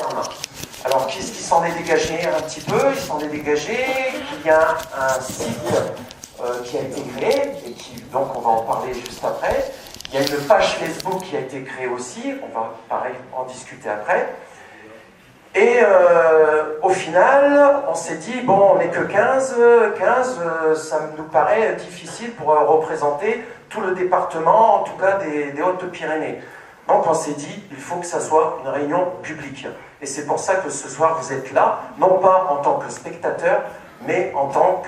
terme. Alors, qu'est-ce qui s'en est dégagé un petit peu? Il s'en est dégagé qu'il y a un site qui a été créé, et qui, donc on va en parler juste après. Il y a une page Facebook qui a été créée aussi, on va pareil en discuter après. Et au final, on s'est dit, bon, on n'est que 15, ça nous paraît difficile pour représenter tout le département, en tout cas des Hautes-Pyrénées. Donc on s'est dit, il faut que ça soit une réunion publique. Et c'est pour ça que ce soir vous êtes là, non pas en tant que spectateur, mais en tant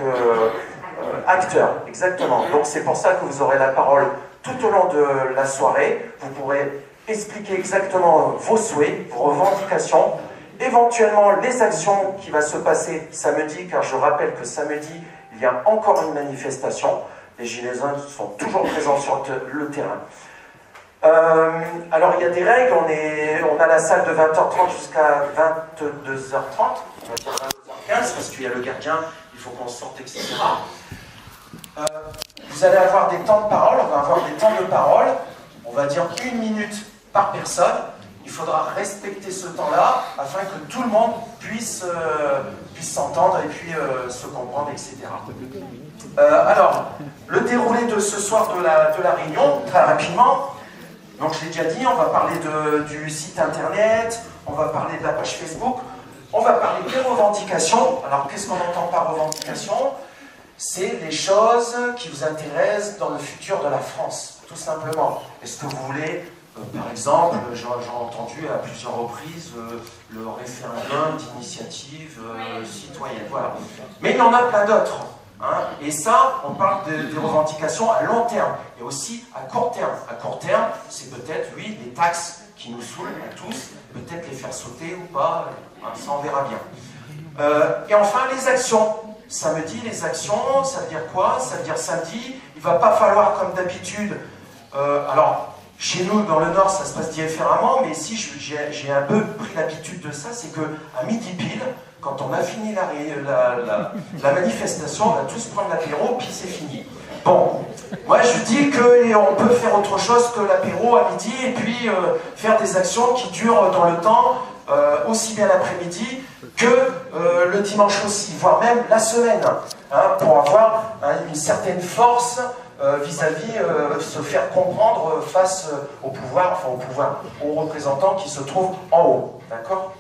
qu'acteur, exactement. Donc c'est pour ça que vous aurez la parole tout au long de la soirée. Vous pourrez expliquer exactement vos souhaits, vos revendications, éventuellement les actions qui vont se passer samedi, car je rappelle que samedi, il y a encore une manifestation. Les Gilets jaunes sont toujours présents sur le terrain. Alors il y a des règles, on a la salle de 20h30 jusqu'à 22h30, on va dire 22h15, parce qu'il y a le gardien, il faut qu'on sorte, etc. Vous allez avoir des temps de parole, on va avoir des temps de parole, on va dire 1 minute par personne. Il faudra respecter ce temps-là afin que tout le monde puisse s'entendre et puis se comprendre, etc. Alors, le déroulé de ce soir de la réunion, très rapidement. Donc je l'ai déjà dit, on va parler du site internet, on va parler de la page Facebook, on va parler des revendications. Alors qu'est-ce qu'on entend par revendication? C'est les choses qui vous intéressent dans le futur de la France, tout simplement. Est-ce que vous voulez, par exemple, j'ai entendu à plusieurs reprises le référendum d'initiative citoyenne, voilà. Mais il y en a plein d'autres. Hein, et ça, on parle des revendications à long terme et aussi à court terme. À court terme, c'est peut-être, oui, les taxes qui nous saoulent à tous, peut-être les faire sauter ou pas, hein, ça on verra bien. Et enfin, les actions. Samedi, les actions, ça veut dire quoi? Ça veut dire samedi, il ne va pas falloir comme d'habitude, alors chez nous dans le Nord ça se passe différemment, mais ici j'ai un peu pris l'habitude de ça, c'est qu'à midi pile, quand on a fini la manifestation, on va tous prendre l'apéro, puis c'est fini. Bon, moi je dis qu'on peut faire autre chose que l'apéro à midi, et puis faire des actions qui durent dans le temps, aussi bien l'après-midi que le dimanche aussi, voire même la semaine, hein, pour avoir une certaine force vis-à-vis, se faire comprendre face au pouvoir, aux représentants qui se trouvent en haut, d'accord?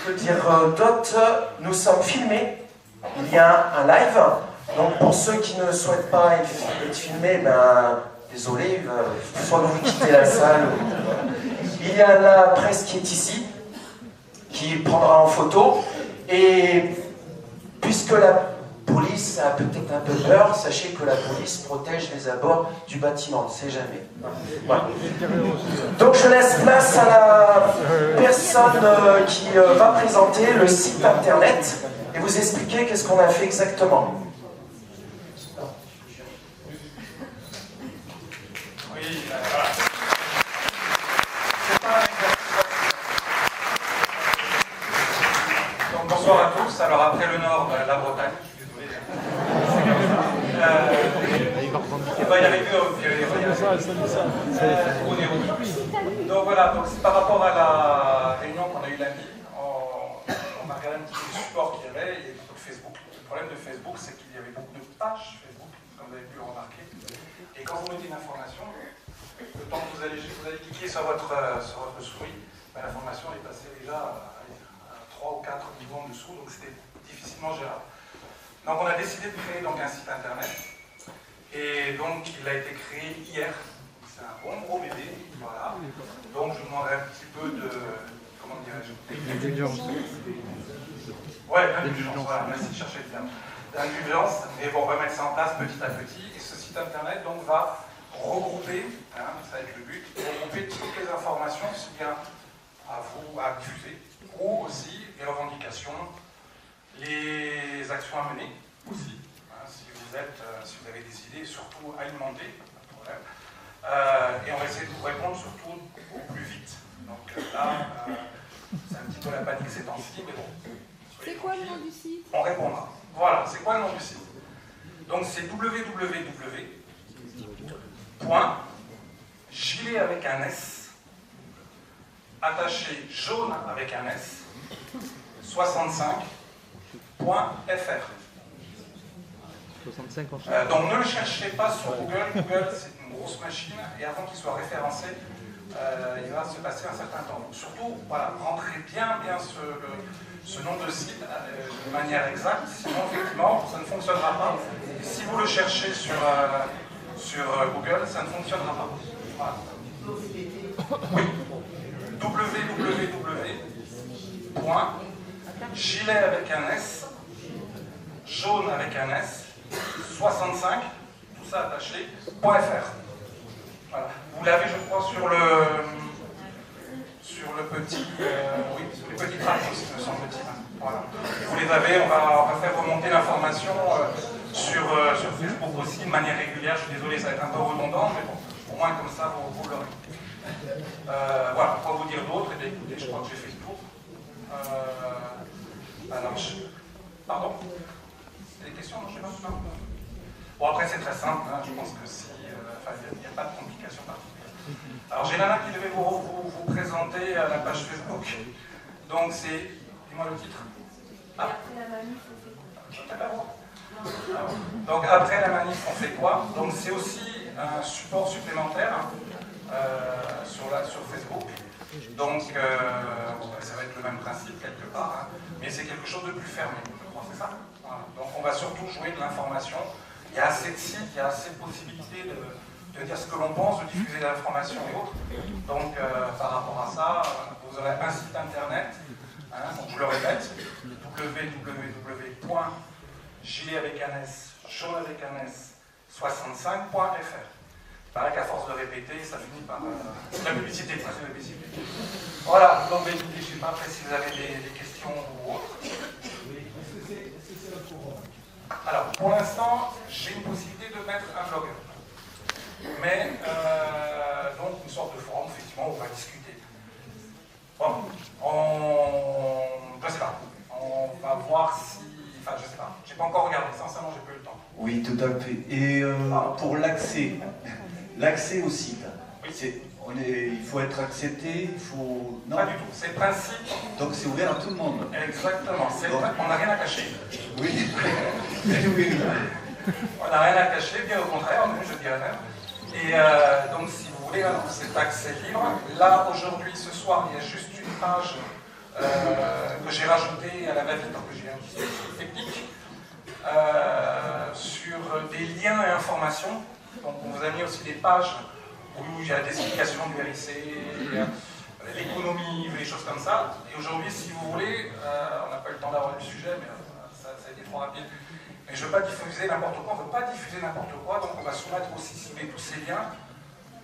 Que dire d'autre? Nous sommes filmés, il y a un live, donc pour ceux qui ne souhaitent pas être filmés, ben, désolé, soit vous quittez la salle. Il y a la presse qui est ici, qui prendra en photo, et puisque la police a peut-être un peu peur, sachez que la police protège les abords du bâtiment, on ne sait jamais. Voilà. Donc je laisse place à la personne qui va présenter le site internet et vous expliquer qu'est-ce qu'on a fait exactement. Oui, voilà. Donc bonsoir à tous. Alors après le Nord, la Bretagne. On va y arriver donc voilà, donc c'est par rapport à la réunion qu'on a eue lundi, on a regardé un petit peu le support qu'il y avait, il y avait beaucoup de Facebook. Le problème de Facebook, c'est qu'il y avait beaucoup de pages Facebook, comme vous avez pu le remarquer. Et quand vous mettez une information, le temps que vous allez cliquer sur votre souris, ben, l'information est passée déjà à 3 ou 4 niveaux en dessous, donc c'était difficilement gérable. Donc on a décidé de créer donc, un site internet. Et donc, il a été créé hier. C'est un bon gros bébé, voilà. Donc, je vous demanderai un petit peu de... Comment dirais-je? D'indulgence. Ouais, d'indulgence, voilà, merci de chercher le terme. D'indulgence, et bon, on va mettre ça en place petit à petit. Et ce site internet, donc, va regrouper, hein, ça va être le but, regrouper toutes les informations, aussi bien à vous à diffuser, ou aussi les revendications, les actions à mener, aussi. Si vous avez des idées, surtout alimentées, pas de problème. Et on va essayer de vous répondre surtout au plus vite. Donc là, c'est un petit peu la panique ces temps-ci, mais bon. C'est quoi le nom du site? On répondra. Voilà, c'est quoi le nom du site? Donc c'est www.gilet avec un S, attaché jaune avec un S, 65.fr. 65 en Donc ne le cherchez pas sur Google. Google, c'est une grosse machine, et avant qu'il soit référencé, il va se passer un certain temps. Donc, surtout, voilà, rentrez bien ce nom de site de manière exacte, sinon effectivement ça ne fonctionnera pas. Et si vous le cherchez sur Google, ça ne fonctionnera pas. Voilà. Oui. www.gilet avec un S, jaune avec un S, 65, tout ça attaché, .fr. Voilà. Vous l'avez, je crois, sur le petit, oui, sur les petits tracts aussi, me semble-t-il. Voilà. Vous les avez, on va faire remonter l'information sur Facebook aussi de manière régulière. Je suis désolé, ça va être un peu redondant, mais bon, au moins comme ça, vous l'aurez. Voilà, quoi vous dire d'autre? Eh bien, écoutez, je crois que j'ai fait le tour. Alors, pardon? Des questions? Non, je sais pas. Non. Bon, après, c'est très simple, hein. Je pense que si, il n'y a pas de complications particulières. Alors, j'ai Lana qui devait vous présenter la page Facebook. Donc, c'est. Dis-moi le titre. Ah. Donc, après la manif, on fait quoi? Donc, c'est aussi un support supplémentaire sur Facebook. Donc, ça va être le même principe quelque part, hein, mais c'est quelque chose de plus fermé, je crois, c'est ça? Voilà. Donc, on va surtout jouer de l'information. Il y a assez de sites, il y a assez de possibilités de dire ce que l'on pense, de diffuser de l'information et autres. Donc, par rapport à ça, vous aurez un site internet, hein, donc je le répète, www.gilet avec un S, jaune avec un S, 65.fr. Il paraît qu'à force de répéter, ça finit par la publicité, presque la publicité. Voilà, donc je ne sais pas après si vous avez des questions ou autres. Alors, pour l'instant, j'ai une possibilité de mettre un blog. Mais, donc, une sorte de forum, effectivement, où on va discuter. Bon, je ne sais pas. On va voir si. Enfin, je ne sais pas. Je n'ai pas encore regardé, sincèrement, j'ai pas eu le temps. Oui, tout à fait. Et pour l'accès au site, il faut être accepté, il faut... Non. Pas du tout, c'est le principe. Donc c'est ouvert à tout le monde. Exactement, on n'a rien à cacher. Oui. Oui. On n'a rien à cacher, bien au contraire, je dirais même. Et donc si vous voulez, c'est accès libre. Là, aujourd'hui, ce soir, il y a juste une page que j'ai rajoutée à la va-vite, que j'ai un petit peu technique, sur des liens et informations. Donc on vous a mis aussi des pages où il y a des explications du RIC, l'économie, les choses comme ça. Et aujourd'hui, si vous voulez, on n'a pas eu le temps d'avoir le sujet, mais ça a été trop rapide. Mais je ne veux pas diffuser n'importe quoi, on ne veut pas diffuser n'importe quoi, donc on va soumettre aussi, si vous voulez, tous ces liens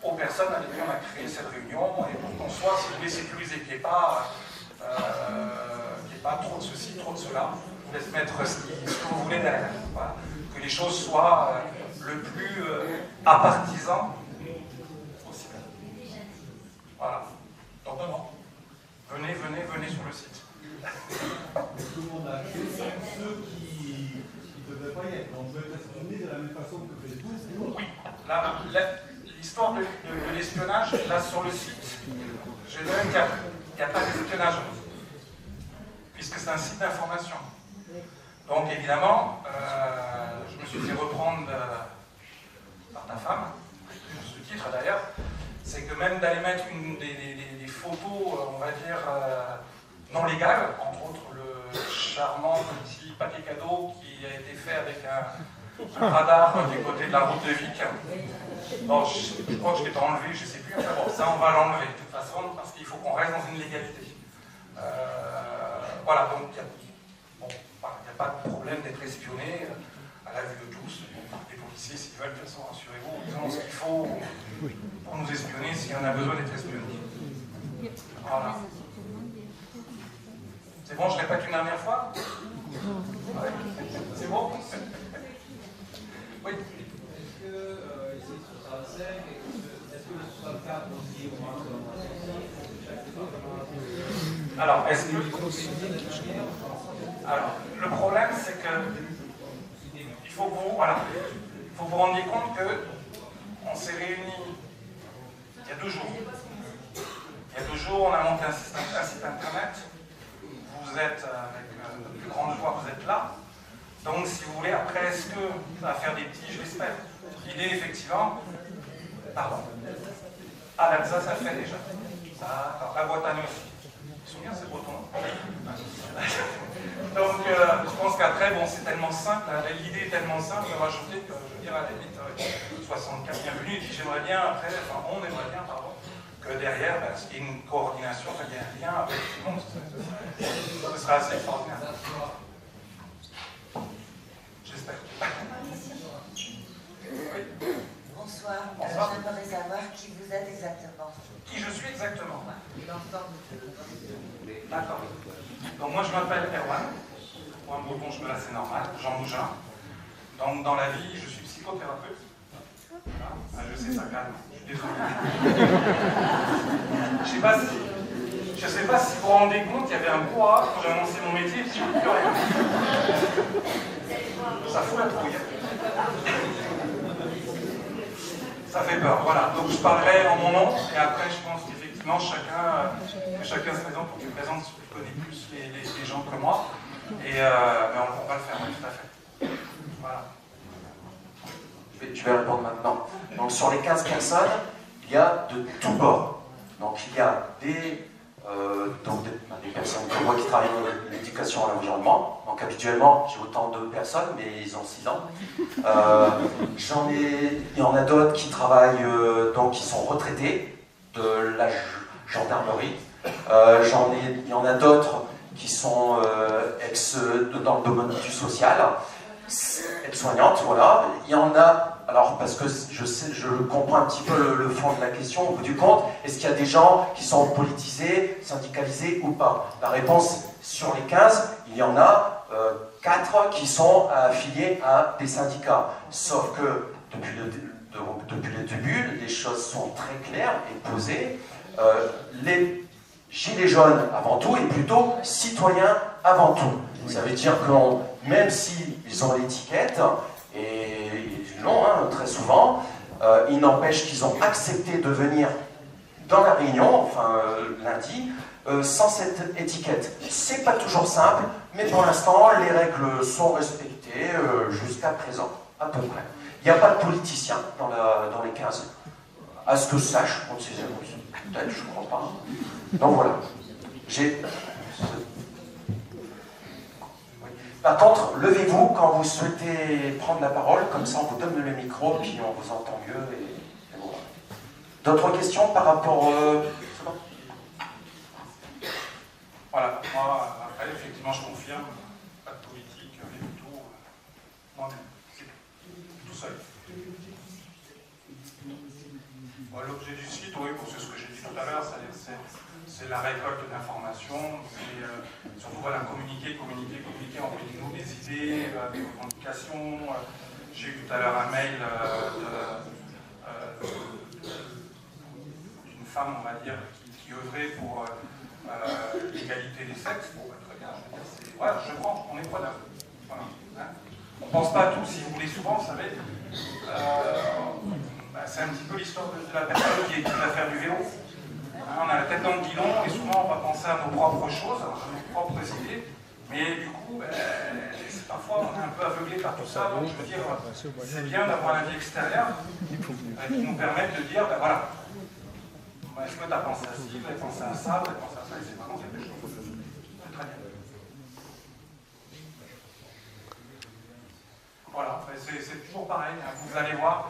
aux personnes avec qui on a créé cette réunion, et pour qu'on soit, si vous voulez, sécurisé, qu'il n'y ait pas trop de ceci, trop de cela. Je vous laisse mettre ce que vous voulez derrière. Voilà. Que les choses soient le plus apartisan possible. Voilà. Donc non. Venez sur le site. Tout le monde a accès, ceux qui ne devraient pas y être. On peut être espionné de la même façon que Facebook. Oui. L'histoire de l'espionnage, là sur le site, je dirais qu'il n'y a pas d'espionnage, puisque c'est un site d'information. Donc évidemment, je me suis fait reprendre par ta femme, sur ce titre d'ailleurs, c'est que même d'aller mettre des photos, on va dire, non légales, entre autres le charmant petit paquet cadeau qui a été fait avec un radar du côté de la route de Vic. Bon, je crois que je l'ai pas enlevé, je ne sais plus, enfin bon, ça on va l'enlever de toute façon, parce qu'il faut qu'on reste dans une légalité. Voilà, donc il n'y a pas de problème d'être espionné à la vue de tous. Les policiers, s'ils veulent, de toute façon, rassurez-vous, ils ont ce qu'il faut pour nous espionner s'il y en a besoin d'être espionné. Voilà. C'est bon, je répète une dernière fois? Ouais. C'est bon? Oui. Est-ce que ici sur 35, est-ce que le 64 aussi au moins Alors, est-ce que... Alors, le problème, c'est que il faut que vous vous rendiez compte que on s'est réunis il y a 2 jours. Il y Il y a 2 jours, on a monté un site internet. Vous êtes, avec de plus grande joie, vous êtes là. Donc, si vous voulez, après, est-ce que ça va faire des petits, je l'espère. L'idée, effectivement, pardon. Ah, l'Alsace, ça le fait déjà. Alors, la Bretagne aussi. Ils sont bien ces Bretons. Donc, je pense qu'après, bon, c'est tellement simple, hein, l'idée est tellement simple de rajouter que, je veux dire, à la limite, 64 bienvenue, et puis j'aimerais bien, après, enfin, on aimerait bien, pardon, que derrière, ben, il y ait une coordination, il y ait un lien avec tout le monde. Ce serait assez extraordinaire. J'espère. Oui. Bonsoir. Bonsoir. J'aimerais savoir qui vous êtes exactement. Qui je suis exactement? L'ensemble de D'accord. Donc moi je m'appelle Erwan. Pour un breton, je me laisse, c'est normal. Jean Mougin. Donc dans la vie, je suis psychothérapeute. Voilà. Ah, je sais, ça calme. Je suis désolé. Je ne sais pas si vous vous rendez compte, il y avait un brouhaha quand j'ai annoncé mon métier, et puis je ne plus rien. Ça fout la trouille. Ça fait peur, voilà. Donc je parlerai en mon nom, et après je pense qu'effectivement chacun se présente pour qu'il présente ceux qui connaissent plus les gens que moi. Et mais on va le faire, oui, tout à fait. Voilà. Je vais répondre maintenant. Donc sur les 15 personnes, il y a de tous bords. Donc il y a des personnes comme moi qui travaillent dans l'éducation à l'environnement. Donc habituellement, j'ai autant de personnes, mais ils ont 6 ans. Il y en a d'autres qui travaillent, donc qui sont retraités de la gendarmerie. Il y en a d'autres qui sont dans le domaine du social, aides-soignantes, voilà. Il y en a, alors parce que je comprends un petit peu le fond de la question, au bout du compte, est-ce qu'il y a des gens qui sont politisés, syndicalisés ou pas? La réponse, sur les 15, il y en a 4 qui sont affiliés à des syndicats. Sauf que depuis le début, les choses sont très claires et posées. Les gilets jaunes avant tout, et plutôt citoyens avant tout. Ça veut dire que même s'ils ont l'étiquette, et ils l'ont très souvent, il n'empêche qu'ils ont accepté de venir dans la réunion, enfin lundi, sans cette étiquette. C'est pas toujours simple, mais pour l'instant, les règles sont respectées jusqu'à présent, à peu près. Il n'y a pas de politiciens dans les 15. À ce que je sache, on ne sait jamais, peut-être, je ne crois pas. Donc voilà. Par contre, levez-vous quand vous souhaitez prendre la parole, comme ça on vous donne le micro, puis on vous entend mieux. Et voilà. D'autres questions par rapport... Voilà, moi, après, effectivement, je confirme, pas de politique, mais plutôt moi-même, c'est tout seul. Bon, l'objet du site, oui, c'est ce que j'ai dit tout à l'heure, c'est la récolte d'informations, c'est surtout voilà, communiquer, envoyer-nous des idées, des revendications. J'ai eu tout à l'heure un mail d'une femme, on va dire, qui œuvrait pour l'égalité des sexes. Bon, bah, très bien, je veux dire, voilà, je prends, on est preneur. Voilà, hein. On ne pense pas à tout, si vous voulez, souvent, vous savez. C'est un petit peu l'histoire de la personne qui va faire du vélo. On a la tête dans le guidon et souvent on va penser à nos propres choses, à nos propres idées, mais du coup, parfois on est un peu aveuglé par tout ça, donc je veux dire, c'est bien d'avoir un avis extérieur qui nous permet de dire, ben voilà, est-ce que tu as pensé à ci, vous avez pensé à ça, vous avez pensé à ça, et c'est vraiment quelque chose. C'est très bien. Voilà, c'est toujours pareil, hein. Vous allez voir,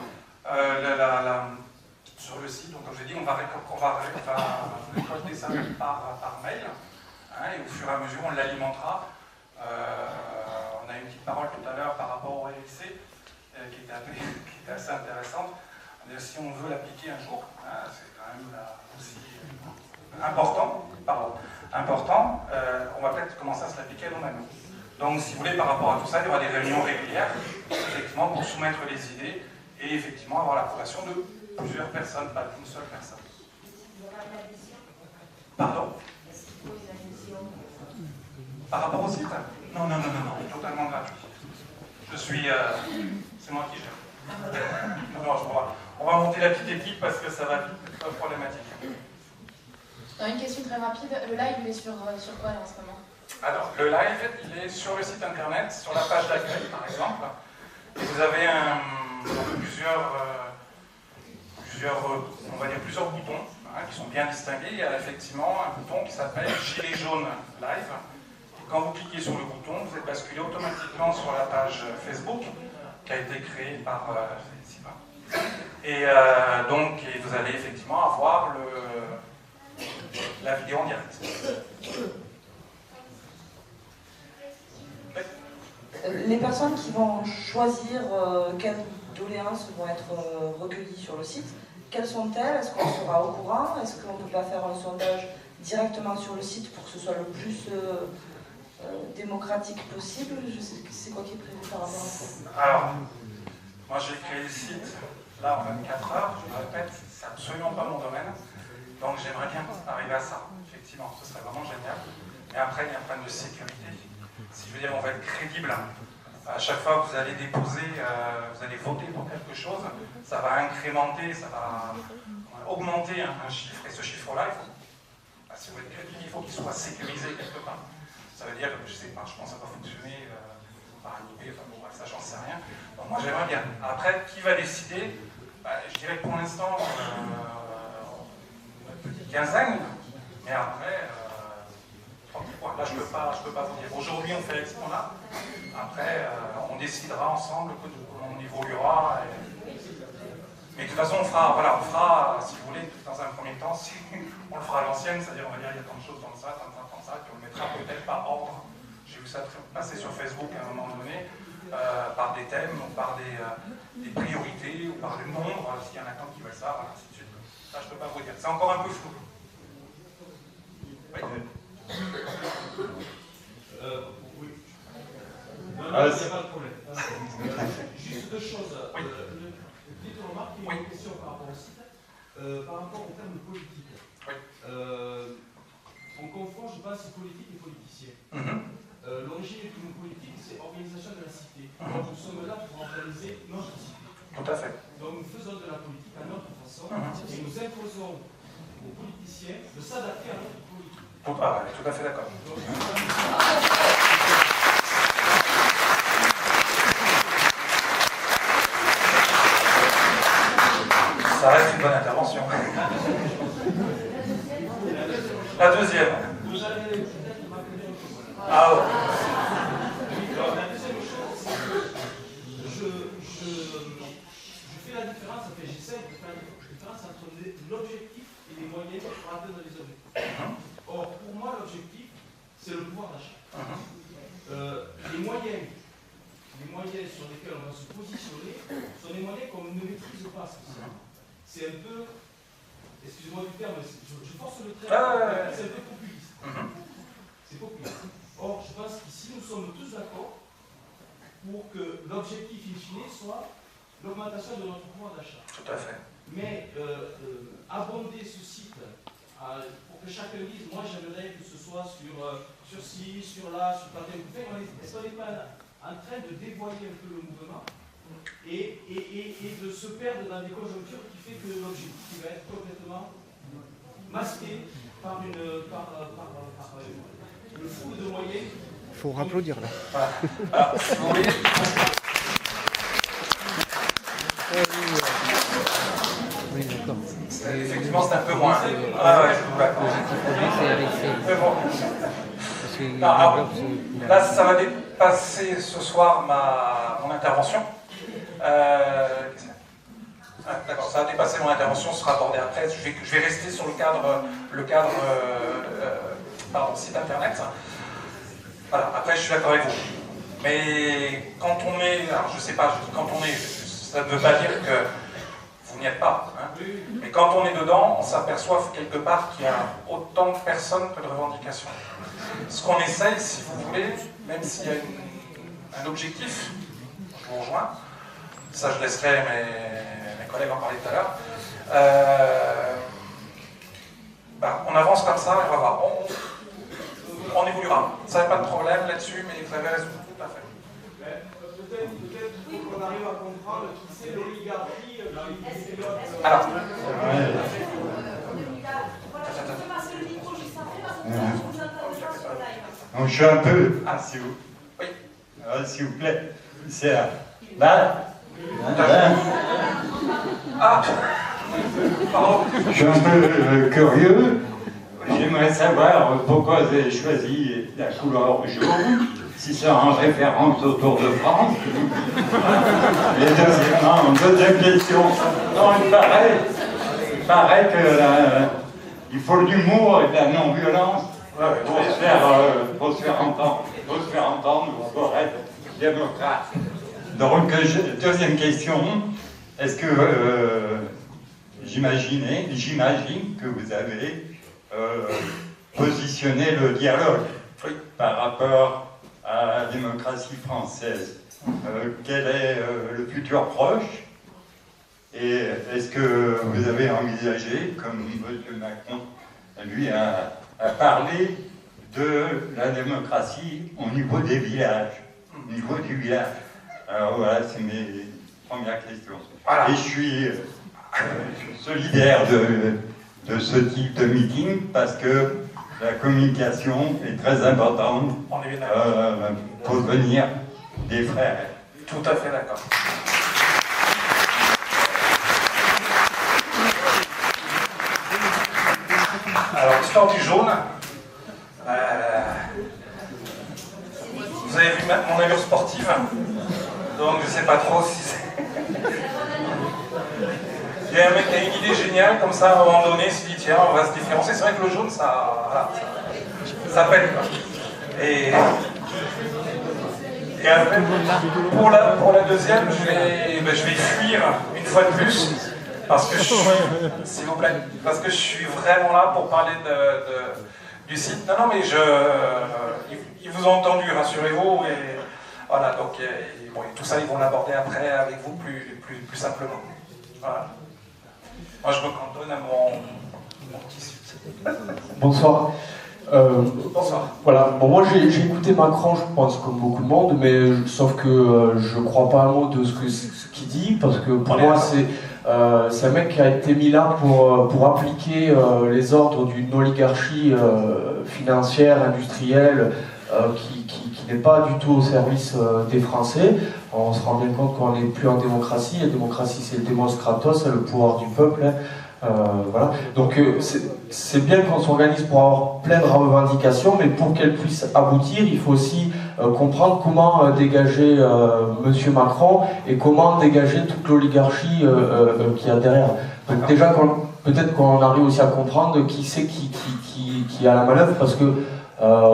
sur le site, donc comme je l'ai dit, on va récolter ça par mail, hein, et au fur et à mesure on l'alimentera. On a une petite parole tout à l'heure par rapport au RLC qui était assez intéressante. Si on veut l'appliquer un jour, hein, c'est quand même aussi important, on va peut-être commencer à se l'appliquer nous-mêmes. Donc si vous voulez, par rapport à tout ça, il y aura des réunions régulières, effectivement, pour soumettre les idées et effectivement avoir l'approbation de plusieurs personnes, pas d'une seule personne. Pardon? Par rapport au site? Non, totalement gratuit. Je suis... c'est moi qui gère. Non, on va monter la petite équipe parce que ça va vite, pas problématique. Non, une question très rapide. Le live, il est sur quoi là en ce moment? Alors, le live, il est sur le site internet, sur la page d'accueil par exemple. Et vous avez on va dire plusieurs boutons qui sont bien distingués. Il y a effectivement un bouton qui s'appelle Gilet jaune live. Et quand vous cliquez sur le bouton, vous êtes basculé automatiquement sur la page Facebook qui a été créée par et donc vous allez effectivement avoir la vidéo en direct. Les personnes qui vont choisir quelles doléances vont être recueillies sur le site, quelles sont-elles? Est-ce qu'on sera au courant? Est-ce qu'on ne peut pas faire un sondage directement sur le site pour que ce soit le plus démocratique possible? C'est quoi qui est prévu par rapport à ça? Alors, moi j'ai créé le site là en 24 heures, je le répète, c'est absolument pas mon domaine, donc j'aimerais bien arriver à ça, effectivement, ce serait vraiment génial. Mais après, il y a un problème de sécurité. Si je veux dire, on va être crédible. À chaque fois que vous allez déposer, vous allez voter pour quelque chose, ça va incrémenter, ça va augmenter un chiffre, et ce chiffre-là, si vous voulez être crédible, il faut qu'il soit sécurisé quelque part. Ça veut dire, je sais pas, je pense que ça va fonctionner par un IP, enfin bon, ça j'en sais rien. Donc moi j'aimerais bien. Après, qui va décider? Je dirais que pour l'instant, une petite quinzaine, mais après, là je peux pas vous dire. Aujourd'hui on fait avec ce qu'on a, après on décidera ensemble comment on évoluera. Mais de toute façon on fera, si vous voulez, dans un premier temps, on le fera à l'ancienne, c'est-à-dire on va dire il y a tant de choses dans ça, tant de ça, puis on le mettra peut-être par ordre. J'ai vu ça passer sur Facebook à un moment donné, par des thèmes, ou par des priorités, ou par le nombre, s'il y en a tant qui veulent ça, voilà, ainsi de suite. Ça je peux pas vous dire, c'est encore un peu flou. Oui. Oui. Non, il n'y a pas de problème. Juste deux choses. Oui. Une petite remarque et une question par rapport au site. Par rapport au terme politique. Oui. On confond, je pense, politique et politicien. L'origine du mot politique, c'est organisation de la cité. Donc nous sommes là pour organiser notre cité. Tout à fait. Donc nous faisons de la politique à notre façon et nous imposons aux politiciens de s'adapter à notre politique. Ah, tout à fait d'accord. Ça reste une bonne intervention. La deuxième. Vous allez peut-être m'appeler un peu. Ah ouais. La deuxième chose, c'est que je fais la différence, j'essaie de faire la différence entre l'objectif et les moyens pour atteindre les objectifs. Or, pour moi, l'objectif, c'est le pouvoir d'achat. Les moyens sur lesquels on va se positionner sont des moyens qu'on ne maîtrise pas. C'est un peu, excusez-moi du terme, je force le trait, c'est un peu populiste. C'est populiste. Or, je pense qu'ici, nous sommes tous d'accord pour que l'objectif in fine soit l'augmentation de notre pouvoir d'achat. Tout à fait. Mais abonder ce site pour que chacun dise, moi j'aimerais que ce soit sur ci, sur là, sur pas tel fait, est-ce qu'on n'est pas en train de dévoyer un peu le mouvement et de se perdre dans des conjonctures qui fait que l'objectif va être complètement masqué par le flou de moyens. Il faut applaudir là. Voilà. Alors, si vous voulez... Oui, d'accord. Effectivement, c'est un peu moins. Ah ouais, je vous l'accorde. Mais bon. Non, alors, là, ça va dépasser ce soir mon intervention. D'accord, ça va dépasser mon intervention, ce sera abordé après. Je vais rester sur le cadre site internet. Voilà, après je suis d'accord avec vous. Mais quand on est, alors je sais pas, je dis quand on est, ça ne veut pas dire que vous n'y êtes pas. Hein. Mais quand on est dedans, on s'aperçoit quelque part qu'il y a autant de personnes que de revendications. Ce qu'on essaye, si vous voulez, même s'il y a un objectif, je vous rejoins, ça je laisserai mes collègues en parler tout à l'heure, on avance comme ça et on va voir. On évoluera. Ça n'a pas de problème là-dessus, mais vous avez raison, tout à fait. Peut-être qu'on arrive à comprendre qui c'est l'oligarchie. Alors. Donc, je suis un peu... Ah, si vous... Oui. S'il vous plaît. C'est là. Ah, pardon. Je suis un peu curieux. J'aimerais savoir pourquoi vous avez choisi la couleur jaune, si c'est en référence au Tour de France. Et deuxième question. Non, il paraît que il faut de l'humour et de la non-violence pour se faire entendre, pour être démocrate. Donc, deuxième question. Est-ce que j'imagine que vous avez positionné le dialogue par rapport à la démocratie française. Quel est le futur proche? Et est-ce que vous avez envisagé, comme M. Macron, lui, a parlé de la démocratie au niveau des villages, au niveau du village? Alors voilà, c'est mes premières questions. Voilà. Et je suis solidaire de ce type de meeting parce que la communication est très importante pour devenir des frères. Tout à fait d'accord. Alors, l'histoire du jaune. Vous avez vu mon allure sportive, donc je ne sais pas trop si c'est... Il y a un mec qui a une idée géniale, comme ça, à un moment donné, il s'est dit, tiens, on va se différencier. C'est vrai que le jaune, ça pète. Et après, pour la deuxième, je vais fuir une fois de plus, parce que s'il vous plaît, parce que je suis vraiment là pour parler du site. Non, mais ils vous ont entendu, rassurez-vous, et voilà, donc bon, et tout ça, ils vont l'aborder après avec vous plus simplement. Voilà. Moi, je me cantonne à mon petit site. Bonsoir. Bonsoir. Voilà, bon, moi j'ai écouté Macron, je pense, comme beaucoup de monde, mais sauf que je crois pas un mot de ce qu'il dit, parce que pour moi c'est un mec qui a été mis là pour appliquer les ordres d'une oligarchie financière, industrielle, qui n'est pas du tout au service des Français. On se rend bien compte qu'on n'est plus en démocratie. La démocratie, c'est le démos kratos, c'est le pouvoir du peuple. Voilà. Donc c'est bien qu'on s'organise pour avoir plein de revendications, mais pour qu'elles puissent aboutir, il faut aussi comprendre comment dégager Monsieur Macron et comment dégager toute l'oligarchie qu'il y a derrière. Donc déjà, peut-être qu'on arrive aussi à comprendre qui c'est qui a la manœuvre, parce que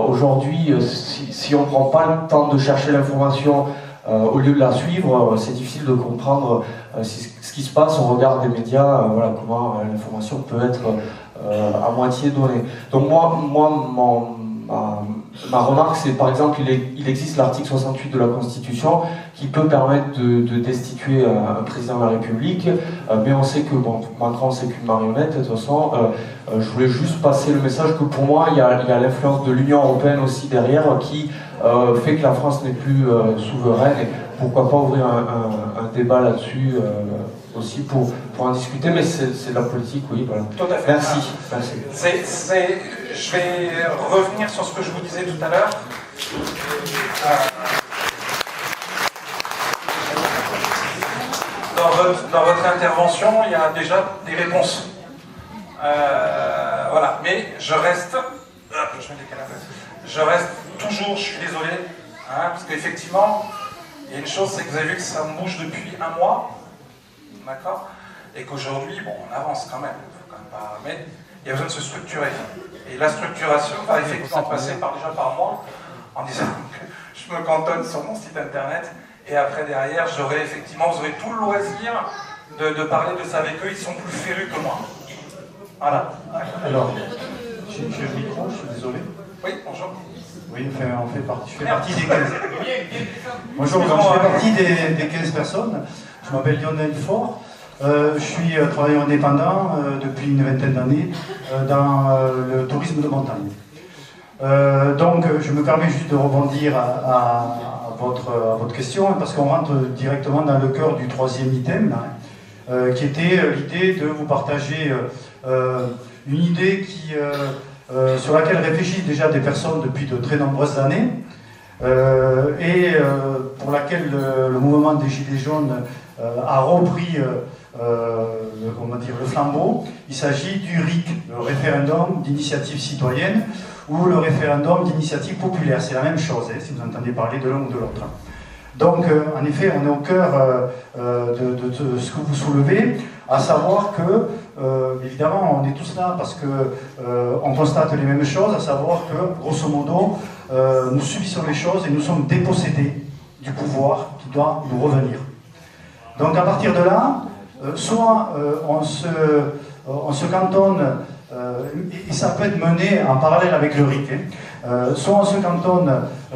aujourd'hui, si on ne prend pas le temps de chercher l'information au lieu de la suivre, c'est difficile de comprendre ce qui se passe. On regarde des médias, voilà, comment l'information peut être à moitié donnée. Donc ma remarque, c'est par exemple, il existe l'article 68 de la Constitution qui peut permettre de destituer un président de la République, mais on sait que Macron, c'est qu'une marionnette. De toute façon, je voulais juste passer le message que pour moi, il y a l'influence de l'Union européenne aussi derrière qui fait que la France n'est plus souveraine, et pourquoi pas ouvrir un débat là-dessus aussi pour en discuter, mais c'est de la politique, oui, voilà. Tout à fait. Merci. Je vais revenir sur ce que je vous disais tout à l'heure. Dans votre intervention, il y a déjà des réponses. Voilà, mais je reste toujours, je suis désolé, hein, parce qu'effectivement, il y a une chose, c'est que vous avez vu que ça bouge depuis un mois, d'accord, et qu'aujourd'hui, bon, on avance quand même, faut quand même pas, mais il y a besoin de se structurer. Et la structuration va effectivement passer déjà par moi, en disant que je me cantonne sur mon site internet, et après derrière, vous aurez tout le loisir de parler de ça avec eux, ils sont plus férus que moi. Voilà. Alors, j'ai le micro, je suis désolé. Oui, bonjour. Oui, enfin, je fais partie des 15. Bonjour, je fais partie des 15 personnes. Je m'appelle Lionel Faure. Je suis travailleur indépendant depuis une vingtaine d'années dans le tourisme de montagne. Donc, je me permets juste de rebondir à votre question, parce qu'on rentre directement dans le cœur du troisième item, là, qui était l'idée de vous partager une idée sur laquelle réfléchissent déjà des personnes depuis de très nombreuses années, pour laquelle le mouvement des Gilets jaunes a repris le flambeau. Il s'agit du RIC, le référendum d'initiative citoyenne, ou le référendum d'initiative populaire. C'est la même chose, si vous entendez parler de l'un ou de l'autre. Donc, en effet, on est au cœur de ce que vous soulevez, à savoir que, évidemment, on est tous là parce qu'on constate les mêmes choses, à savoir que, grosso modo, nous subissons les choses et nous sommes dépossédés du pouvoir qui doit nous revenir. Donc, à partir de là, soit on se cantonne, et ça peut être mené en parallèle avec le RIC, soit on se cantonne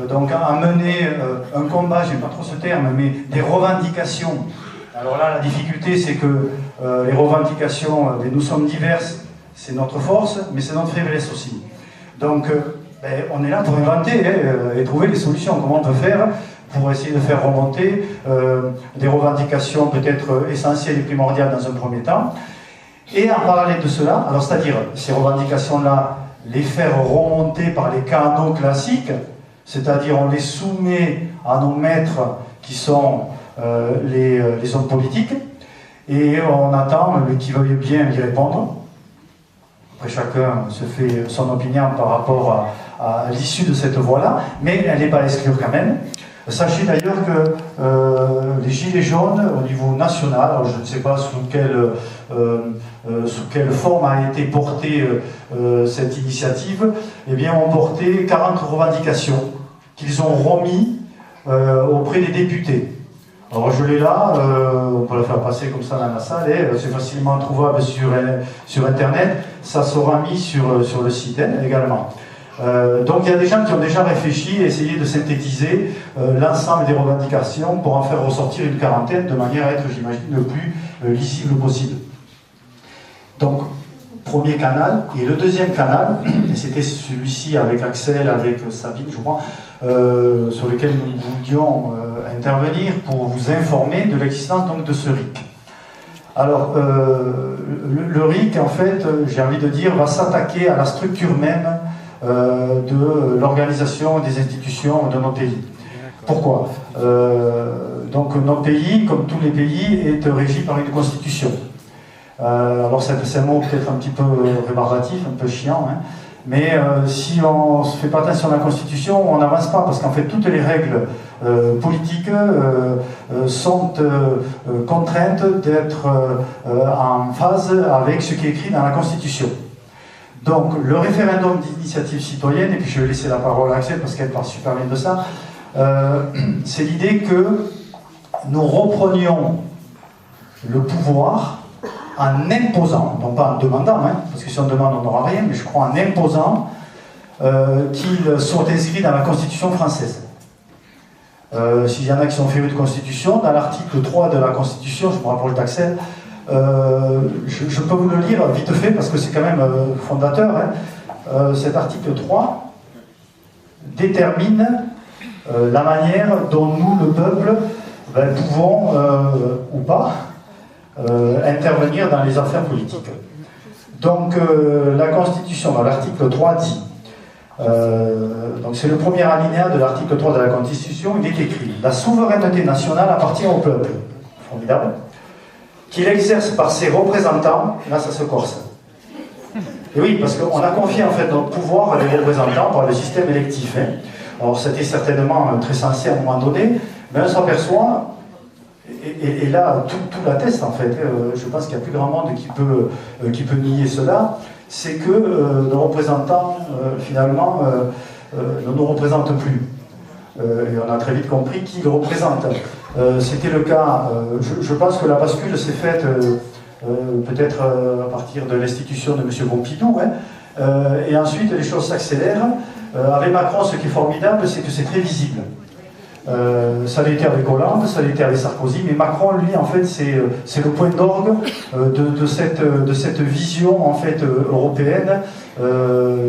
donc à mener un combat, j'aime pas trop ce terme, mais des revendications. Alors là, la difficulté, c'est que les revendications, nous sommes diverses, c'est notre force, mais c'est notre faiblesse aussi. Donc, on est là pour inventer et trouver des solutions. Comment on peut faire pour essayer de faire remonter des revendications peut-être essentielles et primordiales dans un premier temps. Et en parallèle de cela, alors c'est-à-dire ces revendications-là, les faire remonter par les canaux classiques, c'est-à-dire on les soumet à nos maîtres qui sont les hommes politiques, et on attend qu'ils veuillent bien y répondre. Après, chacun se fait son opinion par rapport à l'issue de cette voie-là, mais elle n'est pas à exclure quand même. Sachez d'ailleurs que les Gilets jaunes, au niveau national, alors je ne sais pas sous quelle forme a été portée cette initiative, eh bien, ont porté 40 revendications qu'ils ont remis auprès des députés. Alors je l'ai là, on peut la faire passer comme ça dans la salle, c'est facilement trouvable sur Internet, ça sera mis sur le site également. Donc il y a des gens qui ont déjà réfléchi et essayé de synthétiser l'ensemble des revendications pour en faire ressortir une quarantaine de manière à être, j'imagine, le plus lisible possible. Donc, premier canal. Et le deuxième canal, et c'était celui-ci avec Axel, avec Sabine, je crois, sur lequel nous voulions intervenir pour vous informer de l'existence donc de ce RIC. Alors, le RIC, en fait, j'ai envie de dire, va s'attaquer à la structure même de l'organisation des institutions de nos pays. Pourquoi donc notre pays, comme tous les pays, est régi par une constitution. Alors c'est un mot peut-être un petit peu rébarbatif, un peu chiant, hein, mais si on ne fait pas attention à la constitution, on n'avance pas, parce qu'en fait toutes les règles politiques sont contraintes d'être en phase avec ce qui est écrit dans la constitution. Donc, le référendum d'initiative citoyenne, et puis je vais laisser la parole à Axel parce qu'elle parle super bien de ça, c'est l'idée que nous reprenions le pouvoir en imposant, non pas en demandant, hein, parce que si on demande on n'aura rien, mais je crois en imposant qu'il soit inscrit dans la Constitution française. S'il y en a qui sont férus de Constitution, dans l'article 3 de la Constitution, je me rapproche d'Axel, je peux vous le lire vite fait parce que c'est quand même fondateur. Hein. Cet article 3 détermine la manière dont nous, le peuple, pouvons ou pas intervenir dans les affaires politiques. Donc la Constitution, dans l'article 3 dit, donc c'est le premier alinéa de l'article 3 de la Constitution, il est écrit « La souveraineté nationale appartient au peuple ». Formidable. Qu'il exerce par ses représentants, là ça se corse. Et oui, parce qu'on a confié en fait notre pouvoir à des représentants par le système électif. Hein. Alors c'était certainement très sensé à un moment donné, mais on s'aperçoit, et là tout l'atteste en fait, je pense qu'il n'y a plus grand monde qui peut nier cela, c'est que nos représentants finalement ne nous représentent plus. Et on a très vite compris qui le représente. C'était le cas, je pense que la bascule s'est faite peut-être à partir de l'institution de M. Pompidou, hein, et ensuite les choses s'accélèrent. Avec Macron, ce qui est formidable, c'est que c'est très visible. Ça l'a été avec Hollande, ça l'a été avec Sarkozy, mais Macron, lui, en fait, c'est le point d'orgue de cette vision en fait européenne,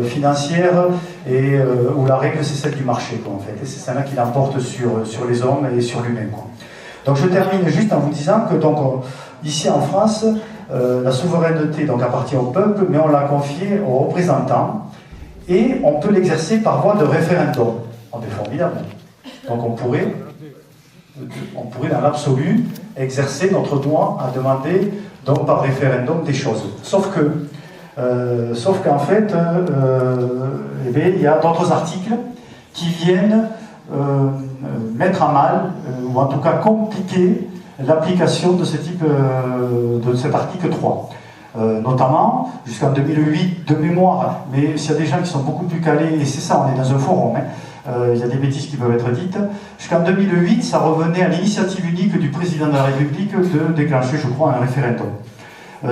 financière, et où la règle c'est celle du marché, quoi, en fait. Et c'est celle-là qui l'emporte sur les hommes et sur l'humain, quoi. Donc je termine juste en vous disant que donc, ici en France, la souveraineté donc, appartient au peuple, mais on l'a confiée aux représentants. et on peut l'exercer par voie de référendum. On est formidable. Donc on pourrait dans l'absolu exercer notre droit à demander donc par référendum des choses. Sauf qu'en fait, eh bien, il y a d'autres articles qui viennent mettre à mal, ou en tout cas compliquer l'application de ce type, de cet article 3. Notamment, jusqu'en 2008, de mémoire, mais s'il y a des gens qui sont beaucoup plus calés, et c'est ça, on est dans un forum, il y a des bêtises qui peuvent être dites, jusqu'en 2008, ça revenait à l'initiative unique du président de la République de déclencher, je crois, un référendum.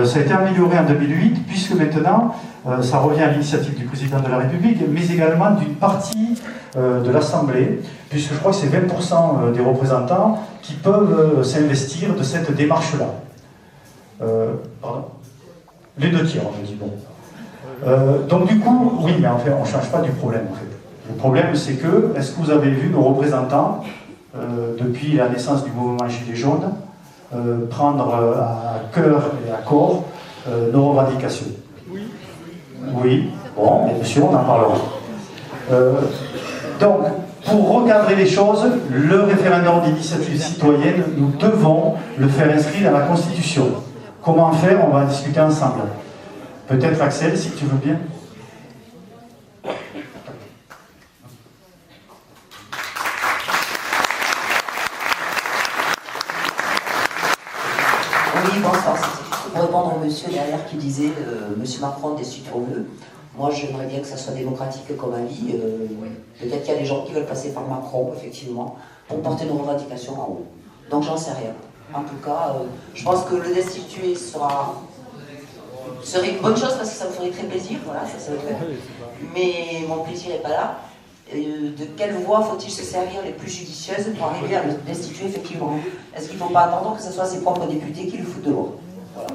Ça a été amélioré en 2008, puisque maintenant, ça revient à l'initiative du président de la République, mais également d'une partie de l'Assemblée, puisque je crois que c'est 20% des représentants qui peuvent s'investir de cette démarche-là. Pardon ? Les 2 tiers, on me dit, bon. Donc du coup, oui, mais en fait, on ne change pas du problème, en fait. Le problème, c'est que, est-ce que vous avez vu nos représentants, depuis la naissance du mouvement Gilets jaunes, prendre à cœur et à corps nos revendications? Oui. Bon, bien sûr, on en parlera. Donc, pour recadrer les choses, le référendum d'initiative citoyenne, nous devons le faire inscrire dans la Constitution. Comment faire? On va en discuter ensemble. Peut-être Axel, si tu veux bien. Oui, bonsoir. C'était pour répondre au monsieur derrière qui disait monsieur Macron destitue on veut. Moi, j'aimerais bien que ça soit démocratique comme avis. Peut-être qu'il y a des gens qui veulent passer par Macron, effectivement, pour porter nos revendications en haut. Donc, j'en sais rien. En tout cas, je pense que le destituer serait une bonne chose parce que ça me ferait très plaisir. Voilà, ça serait clair. Mais mon plaisir n'est pas là. De quelle voie faut-il se servir les plus judicieuses pour arriver à le destituer effectivement? Est-ce qu'il ne faut pas attendre que ce soit ses propres députés qui le foutent dehors? Voilà.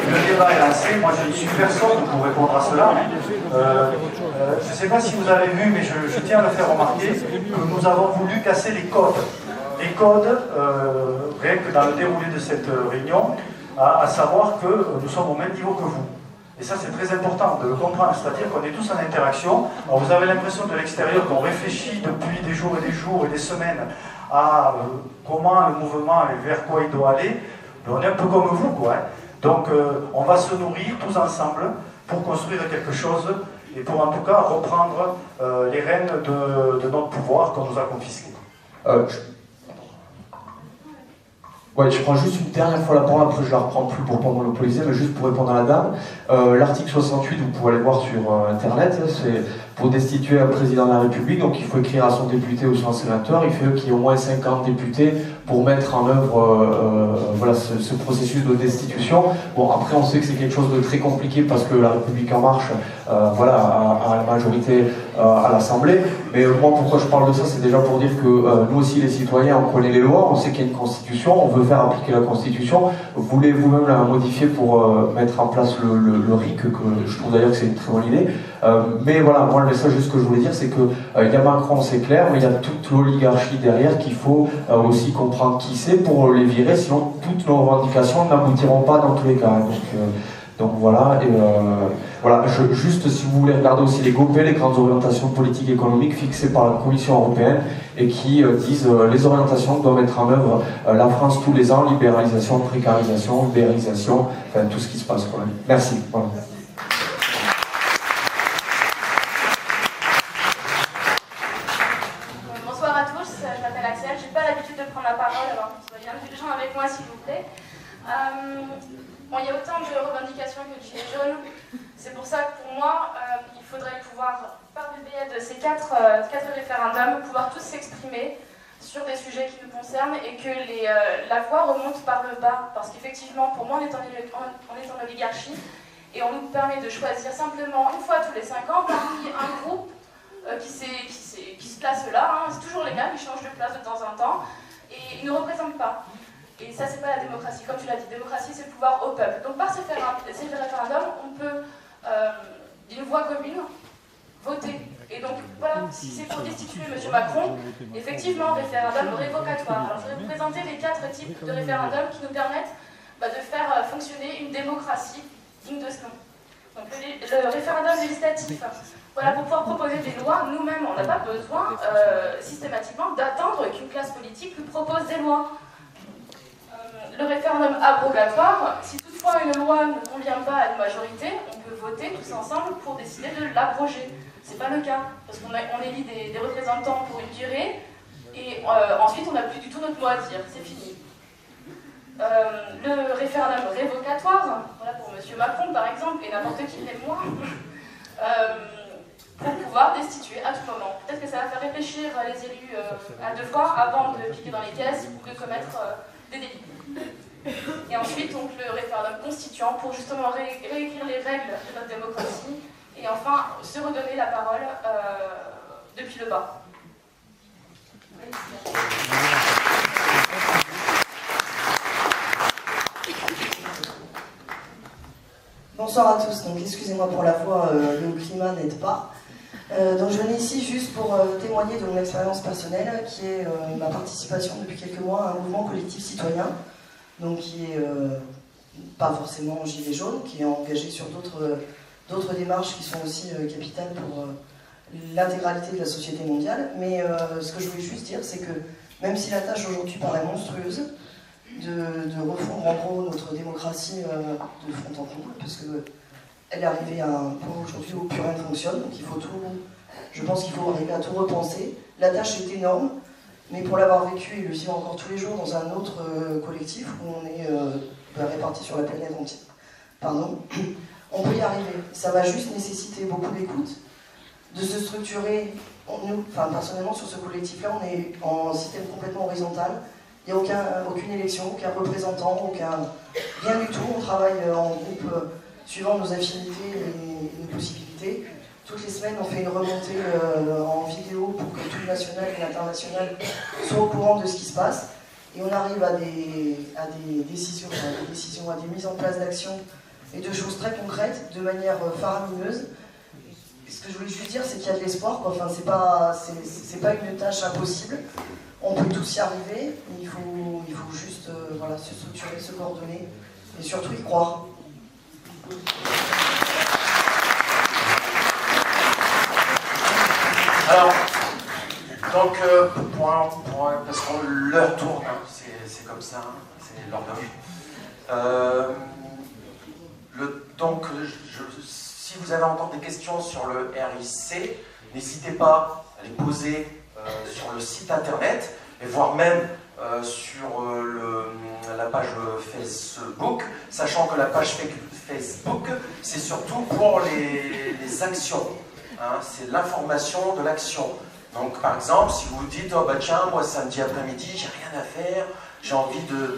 Le débat est lancé, moi je ne suis personne pour répondre à cela. Je ne sais pas si vous avez vu, mais je tiens à le faire remarquer, que nous avons voulu casser les codes. Les codes, rien que dans le déroulé de cette réunion, à savoir que nous sommes au même niveau que vous. Et ça, c'est très important de le comprendre, c'est-à-dire qu'on est tous en interaction. Alors, vous avez l'impression de l'extérieur qu'on réfléchit depuis des jours et des semaines à comment le mouvement et vers quoi il doit aller. Mais on est un peu comme vous, quoi. Hein. Donc, on va se nourrir tous ensemble pour construire quelque chose et pour en tout cas reprendre les rênes de notre pouvoir qu'on nous a confisqué. Ouais, je prends juste une dernière fois la parole, après je la reprends plus pour pas monopoliser, mais juste pour répondre à la dame. L'article 68, vous pouvez aller voir sur Internet, c'est pour destituer un président de la République, donc il faut écrire à son député ou son sénateur, il faut qu'il y ait au moins 50 députés pour mettre en œuvre voilà, ce processus de destitution. Bon, après on sait que c'est quelque chose de très compliqué parce que la République En Marche voilà, a la majorité à l'Assemblée, mais moi pourquoi je parle de ça, c'est déjà pour dire que nous aussi les citoyens, on connaît les lois, on sait qu'il y a une constitution, on veut faire appliquer la constitution, voulez vous-même la modifier pour mettre en place le RIC, que je trouve d'ailleurs que c'est une très bonne idée, mais voilà, moi le message juste que je voulais dire, c'est que il y a Macron, c'est clair, mais il y a toute l'oligarchie derrière qu'il faut aussi comprendre qui c'est pour les virer, sinon toutes nos revendications n'aboutiront pas dans tous les cas. Donc voilà, et voilà, juste si vous voulez regarder aussi les GOPE, les grandes orientations politiques et économiques fixées par la Commission européenne et qui disent les orientations que doit mettre en œuvre la France tous les ans, libéralisation, précarisation, ubérisation, enfin tout ce qui se passe. Quoi. Merci. Voilà. Bonsoir à tous, je m'appelle Axel, j'ai pas l'habitude de prendre la parole, alors soyez indulgents avec moi s'il vous plaît. Bon, il y a autant de revendications que de gilets jaunes, c'est pour ça que pour moi, il faudrait pouvoir, par le biais de ces quatre référendums, pouvoir tous s'exprimer sur des sujets qui nous concernent et que la voix remonte par le bas, parce qu'effectivement, pour moi, on est en oligarchie et on nous permet de choisir simplement une fois tous les 5 ans parmi un groupe qui se place là, hein, c'est toujours les mêmes, ils changent de place de temps en temps et ils ne représentent pas. Et ça, c'est pas la démocratie. Comme tu l'as dit, démocratie, c'est le pouvoir au peuple. Donc par ces référendums, on peut, d'une voix commune, voter. Et donc, voilà, si c'est pour destituer M. Macron, effectivement, référendum révocatoire. Alors, je vais vous présenter les 4 types de référendums qui nous permettent de faire fonctionner une démocratie digne de ce nom. Donc le référendum législatif, voilà, pour pouvoir proposer des lois, nous-mêmes, on n'a pas besoin systématiquement d'attendre qu'une classe politique nous propose des lois. Le référendum abrogatoire, si toutefois une loi ne convient pas à une majorité, on peut voter tous ensemble pour décider de l'abroger. C'est pas le cas, parce qu'on élit des représentants pour une durée, et ensuite on n'a plus du tout notre mot à dire, c'est fini. Le référendum révocatoire, voilà pour M. Macron par exemple, et n'importe qui, même moi, pour pouvoir destituer à tout moment. Peut-être que ça va faire réfléchir les élus à deux fois avant de piquer dans les caisses ou de commettre des délits. Et ensuite, donc, le référendum constituant pour justement réécrire les règles de notre démocratie et enfin se redonner la parole depuis le bas. Bonsoir à tous, donc excusez-moi pour la voix, le climat n'aide pas. Donc je venais ici juste pour témoigner de mon expérience personnelle, qui est ma participation depuis quelques mois à un mouvement collectif citoyen, donc qui est pas forcément gilet jaune, qui est engagé sur d'autres démarches qui sont aussi capitales pour l'intégralité de la société mondiale. Mais ce que je voulais juste dire, c'est que même si la tâche aujourd'hui paraît monstrueuse, de refondre en gros notre démocratie de fond en comble, parce qu'elle est arrivée à un point aujourd'hui où plus rien ne fonctionne, donc il faut tout, je pense qu'il faut arriver à tout repenser. La tâche est énorme, mais pour l'avoir vécu et le vivre encore tous les jours dans un autre collectif où on est répartis sur la planète entière, on peut y arriver. Ça va juste nécessiter beaucoup d'écoute, de se structurer. Nous, personnellement, sur ce collectif-là, on est en système complètement horizontal. Il n'y a aucune élection, aucun représentant, rien du tout. On travaille en groupe suivant nos affinités et nos possibilités. Toutes les semaines, on fait une remontée en vidéo pour que tout le national et l'international soient au courant de ce qui se passe. Et on arrive à des décisions, à des mises en place d'actions et de choses très concrètes, de manière faramineuse. Ce que je voulais juste dire, c'est qu'il y a de l'espoir. Enfin, c'est pas une tâche impossible. On peut tous y arriver, mais il faut juste se structurer, se coordonner et surtout y croire. Alors, donc, parce que l'heure tourne, hein, c'est comme ça, hein, c'est l'horloge. Si vous avez encore des questions sur le RIC, n'hésitez pas à les poser sur le site internet, et voire même sur la page Facebook, sachant que la page Facebook, c'est surtout pour les actions. Hein, c'est l'information de l'action. Donc, par exemple, si vous dites, oh bah tiens, moi samedi après-midi, j'ai rien à faire, j'ai envie de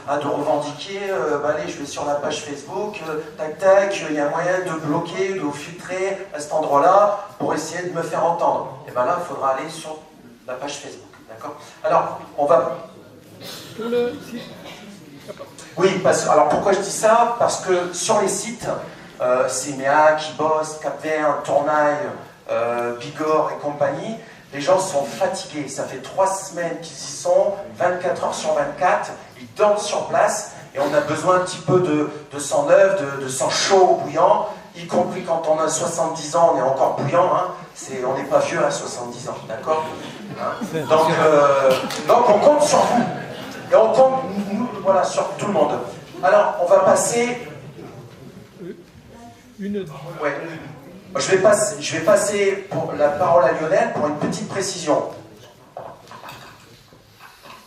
revendiquer, allez, je vais sur la page Facebook, tac, il y a moyen de bloquer, de filtrer à cet endroit-là pour essayer de me faire entendre. Et bien là, il faudra aller sur la page Facebook, d'accord? Alors, on va... Oui, alors pourquoi je dis ça? Parce que sur les sites, CMA, Kibos, Cap-Vert, Tournaille, Bigorre et compagnie, les gens sont fatigués. Ça fait 3 semaines qu'ils y sont, 24 heures sur 24, ils dorment sur place et on a besoin un petit peu de sang neuf, de sang chaud, bouillant, y compris quand on a 70 ans, on est encore bouillant, hein. On n'est pas vieux à 70 ans, d'accord, hein. Donc on compte sur vous, et on compte sur tout le monde. Alors on va passer... Ouais. Je vais passer la parole à Lionel pour une petite précision.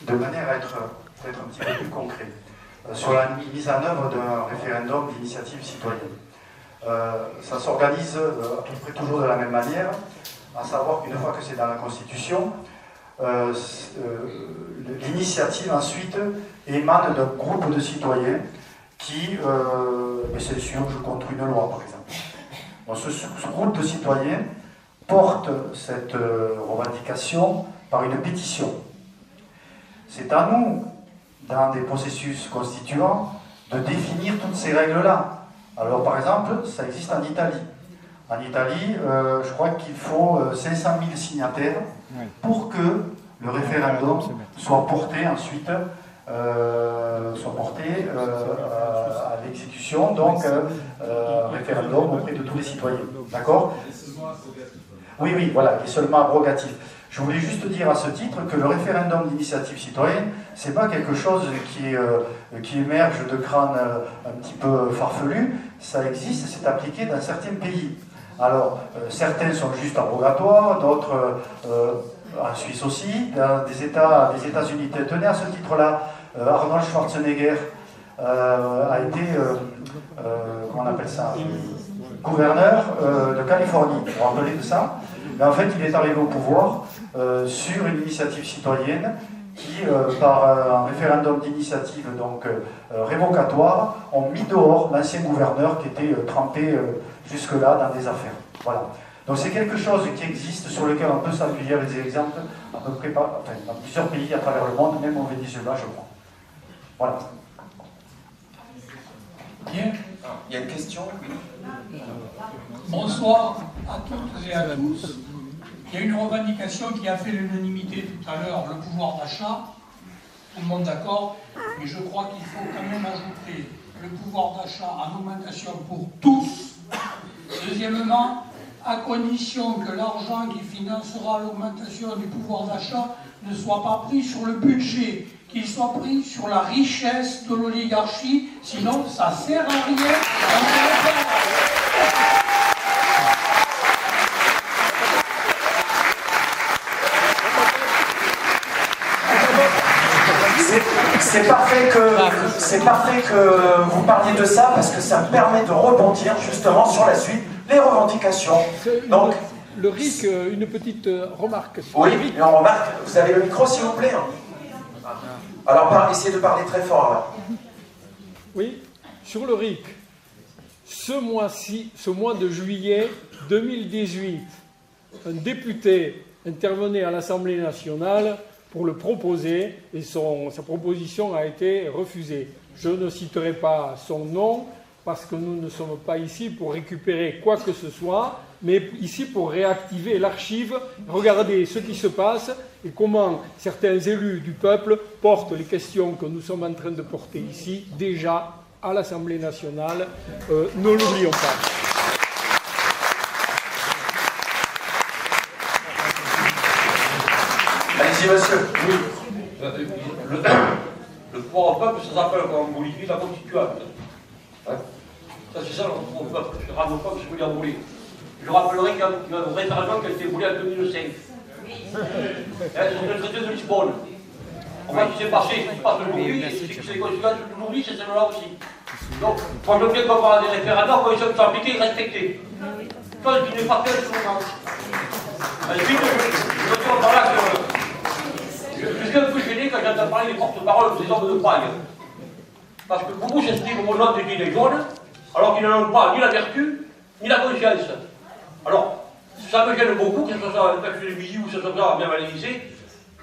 De manière à être peut-être un petit peu plus concret, sur la mise en œuvre d'un référendum d'initiative citoyenne. Ça s'organise à peu près toujours de la même manière, à savoir qu'une fois que c'est dans la Constitution, l'initiative ensuite émane d'un groupe de citoyens qui, c'est sûr, je contre une loi par exemple. Donc, ce groupe de citoyens porte cette revendication par une pétition. C'est à nous, dans des processus constituants, de définir toutes ces règles-là. Alors par exemple, ça existe en Italie. En Italie, je crois qu'il faut 500 000 signataires pour que le référendum soit porté ensuite soit porté à l'exécution, donc référendum auprès de tous les citoyens. D'accord? Oui, oui, voilà, qui est seulement abrogatif. Je voulais juste dire à ce titre que le référendum d'initiative citoyenne, c'est pas quelque chose qui émerge de crâne un petit peu farfelu, ça existe, c'est appliqué dans certains pays. Alors, certains sont juste abrogatoires, d'autres en Suisse aussi, dans des États-Unis. Tenez, à ce titre-là, Arnold Schwarzenegger a été, comment on appelle ça, gouverneur de Californie, vous vous rappelez de ça? Mais en fait, il est arrivé au pouvoir sur une initiative citoyenne qui, par un référendum d'initiative donc révocatoire, ont mis dehors l'ancien gouverneur qui était trempé jusque-là dans des affaires. Voilà. Donc c'est quelque chose qui existe, sur lequel on peut s'appuyer avec des exemples à peu près dans plusieurs pays à travers le monde, même au Venezuela, je crois. Voilà. Bien. Il y a une question? Bonsoir à toutes et à tous. Il y a une revendication qui a fait l'unanimité tout à l'heure, le pouvoir d'achat. Tout le monde d'accord, mais je crois qu'il faut quand même ajouter le pouvoir d'achat en augmentation pour tous. Deuxièmement, à condition que l'argent qui financera l'augmentation du pouvoir d'achat ne soit pas pris sur le budget, qu'il soit pris sur la richesse de l'oligarchie, sinon ça ne sert à rien. C'est parfait que vous parliez de ça parce que ça me permet de rebondir justement sur la suite, les revendications. Donc, le RIC, une petite remarque. Oui, une remarque. Vous avez le micro, s'il vous plaît? Alors, essayez de parler très fort, là. Oui, sur le RIC, ce mois de juillet 2018, un député intervenait à l'Assemblée nationale pour le proposer et sa proposition a été refusée. Je ne citerai pas son nom parce que nous ne sommes pas ici pour récupérer quoi que ce soit, mais ici pour réactiver l'archive, regarder ce qui se passe et comment certains élus du peuple portent les questions que nous sommes en train de porter ici, déjà à l'Assemblée nationale. Ne l'oublions pas. Allez-y, monsieur. Oui. Le pouvoir au peuple, ça s'appelle en Bolivie la constituante. Hein? Ça, c'est ça le pouvoir au peuple. Je rends au peuple ce qu'il a voulu. Je rappellerai qu'il y a un référendum qui a été voulu en 2005. C'est le traité de Lisbonne. En fait, ce qui s'est passé, ce qui se passe aujourd'hui, c'est les conséquences de l'oubli, c'est celle-là aussi. Donc, moi, je veux bien qu'on parle des référendums, quand ils sont appliqués et respectés. Chose qui n'est pas faite souvent. Ensuite, je veux dire par là que je suis un peu gêné quand j'entends parler des porte-paroles des hommes de paille. Parce que beaucoup s'estiment au nom des gilets jaunes, alors qu'ils n'en ont pas ni la vertu, ni la conscience. Alors, ça me gêne beaucoup, que ce soit un texte de musique ou que ce soit bien analysé.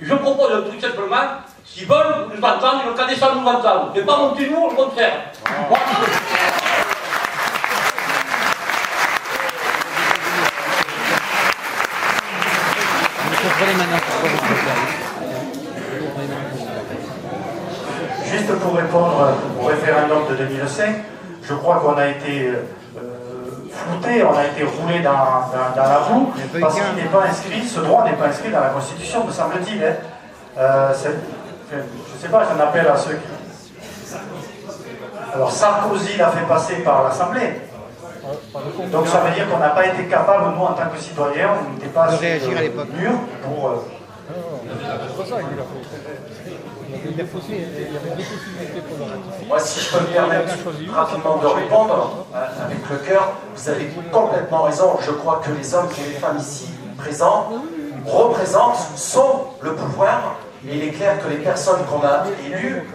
Je propose un truc simplement, s'ils veulent nous entendre, ils n'ont qu'à descendre nous entendre. Mais pas monter nous, au contraire. Juste pour répondre au référendum de 2005, je crois qu'on a été flouté, on a été roulé dans la roue, parce qu'il n'est pas inscrit, ce droit n'est pas inscrit dans la Constitution, me semble-t-il. Hein. Je ne sais pas, j'en appelle à ceux qui... Alors Sarkozy l'a fait passer par l'Assemblée. Donc ça veut dire qu'on n'a pas été capable, nous en tant que citoyens, on n'était pas assez mûrs pour... Moi, si je peux me permettre rapidement de répondre avec le cœur, vous avez complètement raison. Je crois que les hommes et les femmes ici présents représentent, sont le pouvoir. Et il est clair que les personnes qu'on a élues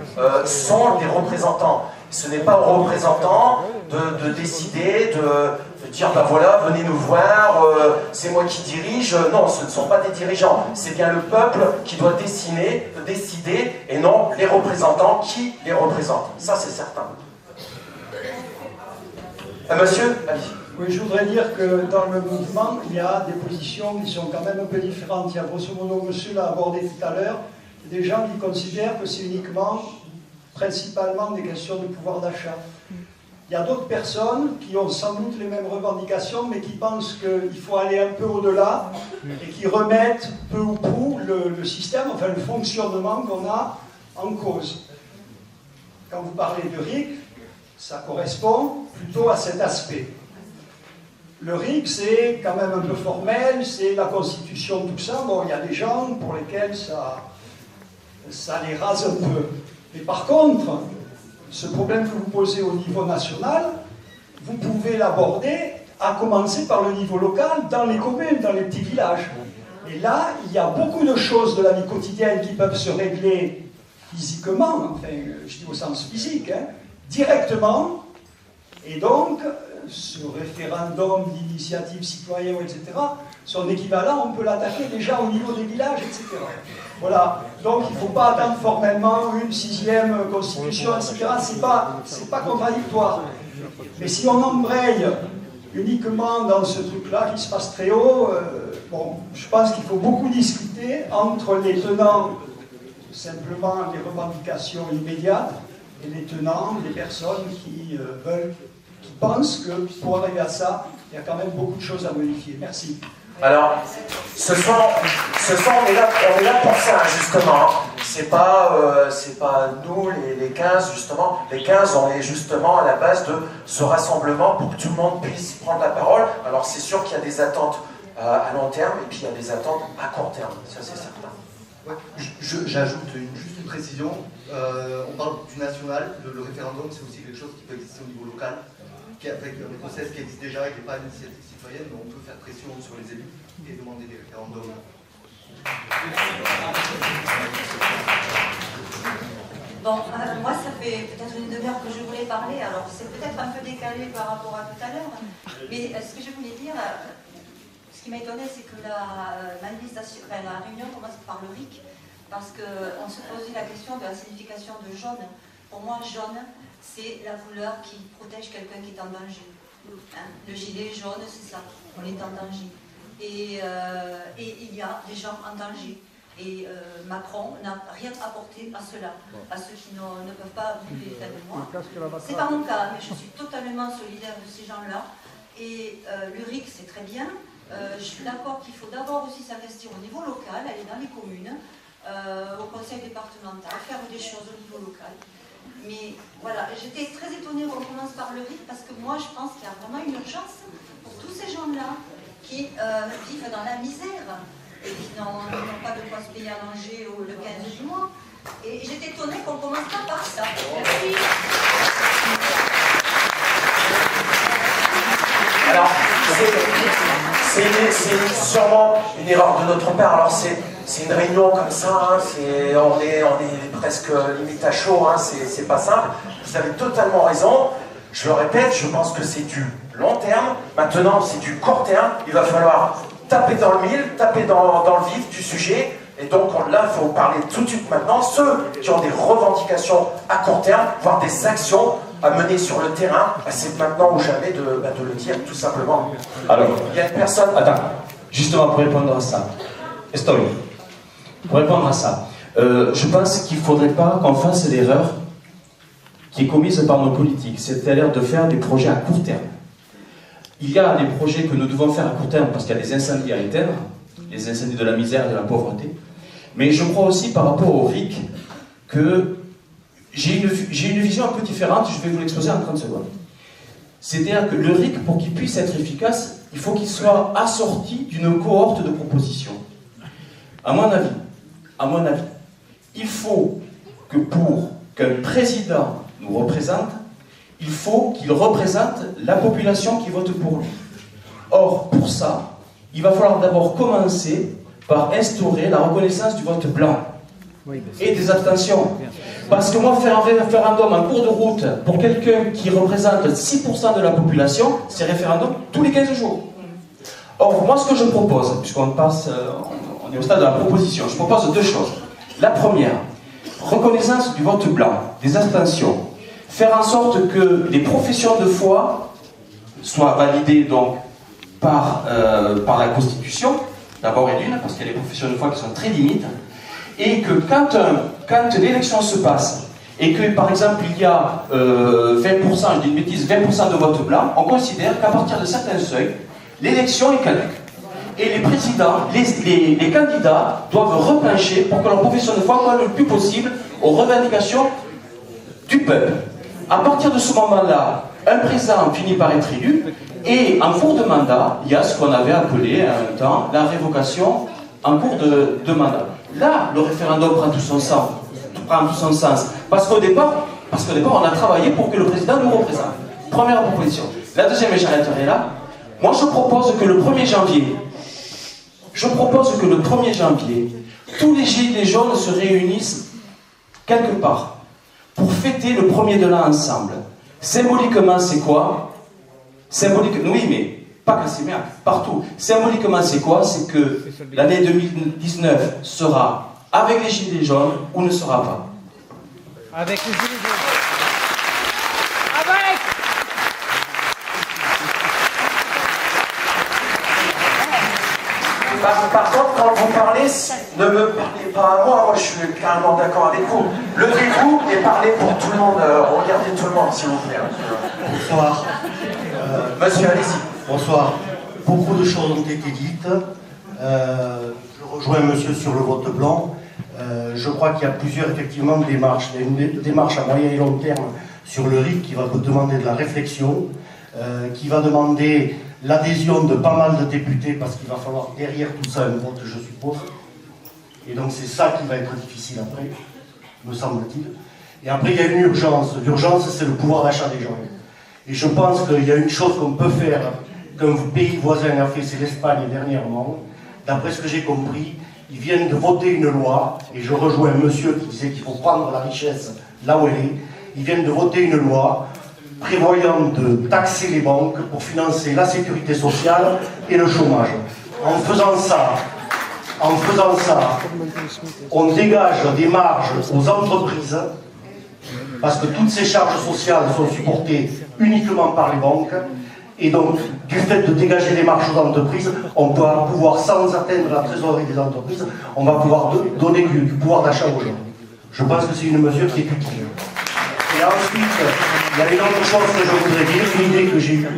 sont des représentants. Ce n'est pas aux représentants de décider, de dire ben voilà, venez nous voir, c'est moi qui dirige. Non, ce ne sont pas des dirigeants. C'est bien le peuple qui doit décider et non les représentants qui les représentent. Ça, c'est certain. Monsieur, allez-y. Oui, je voudrais dire que dans le mouvement, il y a des positions qui sont quand même un peu différentes. Il y a grosso modo, monsieur l'a abordé tout à l'heure, des gens qui considèrent que c'est uniquement principalement des questions de pouvoir d'achat. Il y a d'autres personnes qui ont sans doute les mêmes revendications, mais qui pensent qu'il faut aller un peu au-delà et qui remettent peu ou prou le système, enfin le fonctionnement qu'on a en cause. Quand vous parlez de RIC, ça correspond plutôt à cet aspect. Le RIC, c'est quand même un peu formel, c'est la Constitution, tout ça. Bon, il y a des gens pour lesquels ça les rase un peu. Mais par contre, ce problème que vous posez au niveau national, vous pouvez l'aborder à commencer par le niveau local, dans les communes, dans les petits villages. Et là, il y a beaucoup de choses de la vie quotidienne qui peuvent se régler physiquement, enfin, je dis au sens physique, hein, directement. Et donc, ce référendum d'initiative citoyenne, etc., son équivalent, on peut l'attaquer déjà au niveau des villages, etc. Voilà. Donc, il ne faut pas attendre formellement une 6e constitution, etc. C'est pas contradictoire. Mais si on embraye uniquement dans ce truc-là qui se passe très haut, bon, je pense qu'il faut beaucoup discuter entre les tenants simplement des revendications immédiates et les tenants des personnes qui pensent que pour arriver à ça, il y a quand même beaucoup de choses à modifier. Merci. Alors, on est là pour ça, justement. C'est pas nous, les 15, justement. Les 15, on est justement à la base de ce rassemblement pour que tout le monde puisse prendre la parole. Alors, c'est sûr qu'il y a des attentes à long terme et puis il y a des attentes à court terme, ça c'est certain. Ouais, j'ajoute juste une précision. On parle du national, le référendum, c'est aussi quelque chose qui peut exister au niveau local, avec un process qui existe déjà et qui n'est pas une initiative citoyenne, mais on peut faire pression sur les élus et demander des référendums. Bon, moi ça fait peut-être une demi-heure que je voulais parler, alors c'est peut-être un peu décalé par rapport à tout à l'heure, mais ce que je voulais dire, ce qui m'a étonné, c'est que la manifestation, la réunion commence par le RIC, parce qu'on se posait la question de la signification de jaune. Pour moi, jaune, c'est la couleur qui protège quelqu'un qui est en danger. Hein, le gilet jaune, c'est ça, on est en danger. Et il y a des gens en danger. Et Macron n'a rien apporté à cela, à ceux qui ne peuvent pas vivre les fins de mois. C'est pas mon cas, mais je suis totalement solidaire de ces gens-là. Et le RIC, c'est très bien. Je suis d'accord qu'il faut d'abord aussi s'investir au niveau local, aller dans les communes, au conseil départemental, faire des choses au niveau local. Mais voilà, j'étais très étonnée qu'on commence par le RIC parce que moi je pense qu'il y a vraiment une urgence pour tous ces gens-là qui vivent dans la misère et qui n'ont pas de quoi se payer à manger le 15 du mois. Et j'étais étonnée qu'on commence pas par ça. Merci. Alors, c'est sûrement une erreur de notre part. Alors, c'est une réunion comme ça, hein, on est presque limite à chaud, hein, c'est pas simple. Vous avez totalement raison. Je le répète, je pense que c'est du long terme. Maintenant, c'est du court terme. Il va falloir taper dans le mille, taper dans le vif du sujet. Et donc là, il faut parler tout de suite maintenant. Ceux qui ont des revendications à court terme, voire des actions à mener sur le terrain, c'est maintenant ou jamais de le dire, tout simplement. Alors, il y a une personne... Attends, justement pour répondre à ça. Estoy, pour répondre à ça, je pense qu'il ne faudrait pas qu'on fasse l'erreur qui est commise par nos politiques, c'est-à-dire de faire des projets à court terme. Il y a des projets que nous devons faire à court terme parce qu'il y a des incendies à éteindre, les incendies de la misère et de la pauvreté. Mais je crois aussi par rapport au RIC que j'ai une vision un peu différente, je vais vous l'exposer en 30 secondes. C'est-à-dire que le RIC, pour qu'il puisse être efficace, il faut qu'il soit assorti d'une cohorte de propositions. À mon avis, il faut que pour qu'un président nous représente, il faut qu'il représente la population qui vote pour lui. Or, pour ça, il va falloir d'abord commencer par instaurer la reconnaissance du vote blanc et des abstentions. Parce que moi, faire un référendum en cours de route pour quelqu'un qui représente 6% de la population, c'est référendum tous les 15 jours. Or, moi, ce que je propose, puisqu'on passe, on est au stade de la proposition, je propose deux choses. La première, reconnaissance du vote blanc, des abstentions. Faire en sorte que les professions de foi soient validées donc par la Constitution, d'abord et d'une, parce qu'il y a des professions de foi qui sont très limites, et que quand l'élection se passe et que par exemple il y a 20%, je dis une bêtise, 20% de vote blanc, on considère qu'à partir de certains seuils, l'élection est caduque. Et les présidents, les candidats doivent replancher pour que leur profession de foi colle le plus possible aux revendications du peuple. À partir de ce moment-là, un président finit par être élu, et en cours de mandat, il y a ce qu'on avait appelé à un temps la révocation en cours de mandat. Là, le référendum prend tout son sens. Parce qu'au départ, on a travaillé pour que le président nous représente. Première proposition. La deuxième, et j'arrêterai là, moi je propose que le 1er janvier, tous les gilets jaunes se réunissent quelque part pour fêter le 1er de l'an ensemble. Symboliquement, c'est quoi? Oui, mais pas qu'à Séméac, partout. Symboliquement, c'est quoi? C'est que l'année 2019 sera avec les gilets jaunes ou ne sera pas. Avec les gilets jaunes. Par contre, quand vous parlez, ne me parlez pas à moi, je suis carrément d'accord avec vous. Levez-vous et parlez pour tout le monde, regardez tout le monde, s'il vous plaît. Bonsoir. Monsieur, allez-y. Bonsoir. Beaucoup de choses ont été dites. Je rejoins monsieur sur le vote blanc. Je crois qu'il y a plusieurs, effectivement, démarches. Il y a une démarche à moyen et long terme sur le RIC qui va demander de la réflexion, qui va demander l'adhésion de pas mal de députés, parce qu'il va falloir derrière tout ça un vote, je suppose. Et donc c'est ça qui va être difficile après, me semble-t-il. Et après, il y a une urgence. L'urgence, c'est le pouvoir d'achat des gens. Et je pense qu'il y a une chose qu'on peut faire, qu'un pays voisin a fait, c'est l'Espagne dernièrement. D'après ce que j'ai compris, ils viennent de voter une loi, et je rejoins un monsieur qui disait qu'il faut prendre la richesse là où elle est. Ils viennent de voter une loi prévoyant de taxer les banques pour financer la sécurité sociale et le chômage. En faisant ça, on dégage des marges aux entreprises, parce que toutes ces charges sociales sont supportées uniquement par les banques, et donc, du fait de dégager des marges aux entreprises, on va pouvoir, sans atteindre la trésorerie des entreprises, on va pouvoir donner du pouvoir d'achat aux gens. Je pense que c'est une mesure qui est utile. Et ensuite, il y a une autre chose que je voudrais dire, une idée que j'ai eue.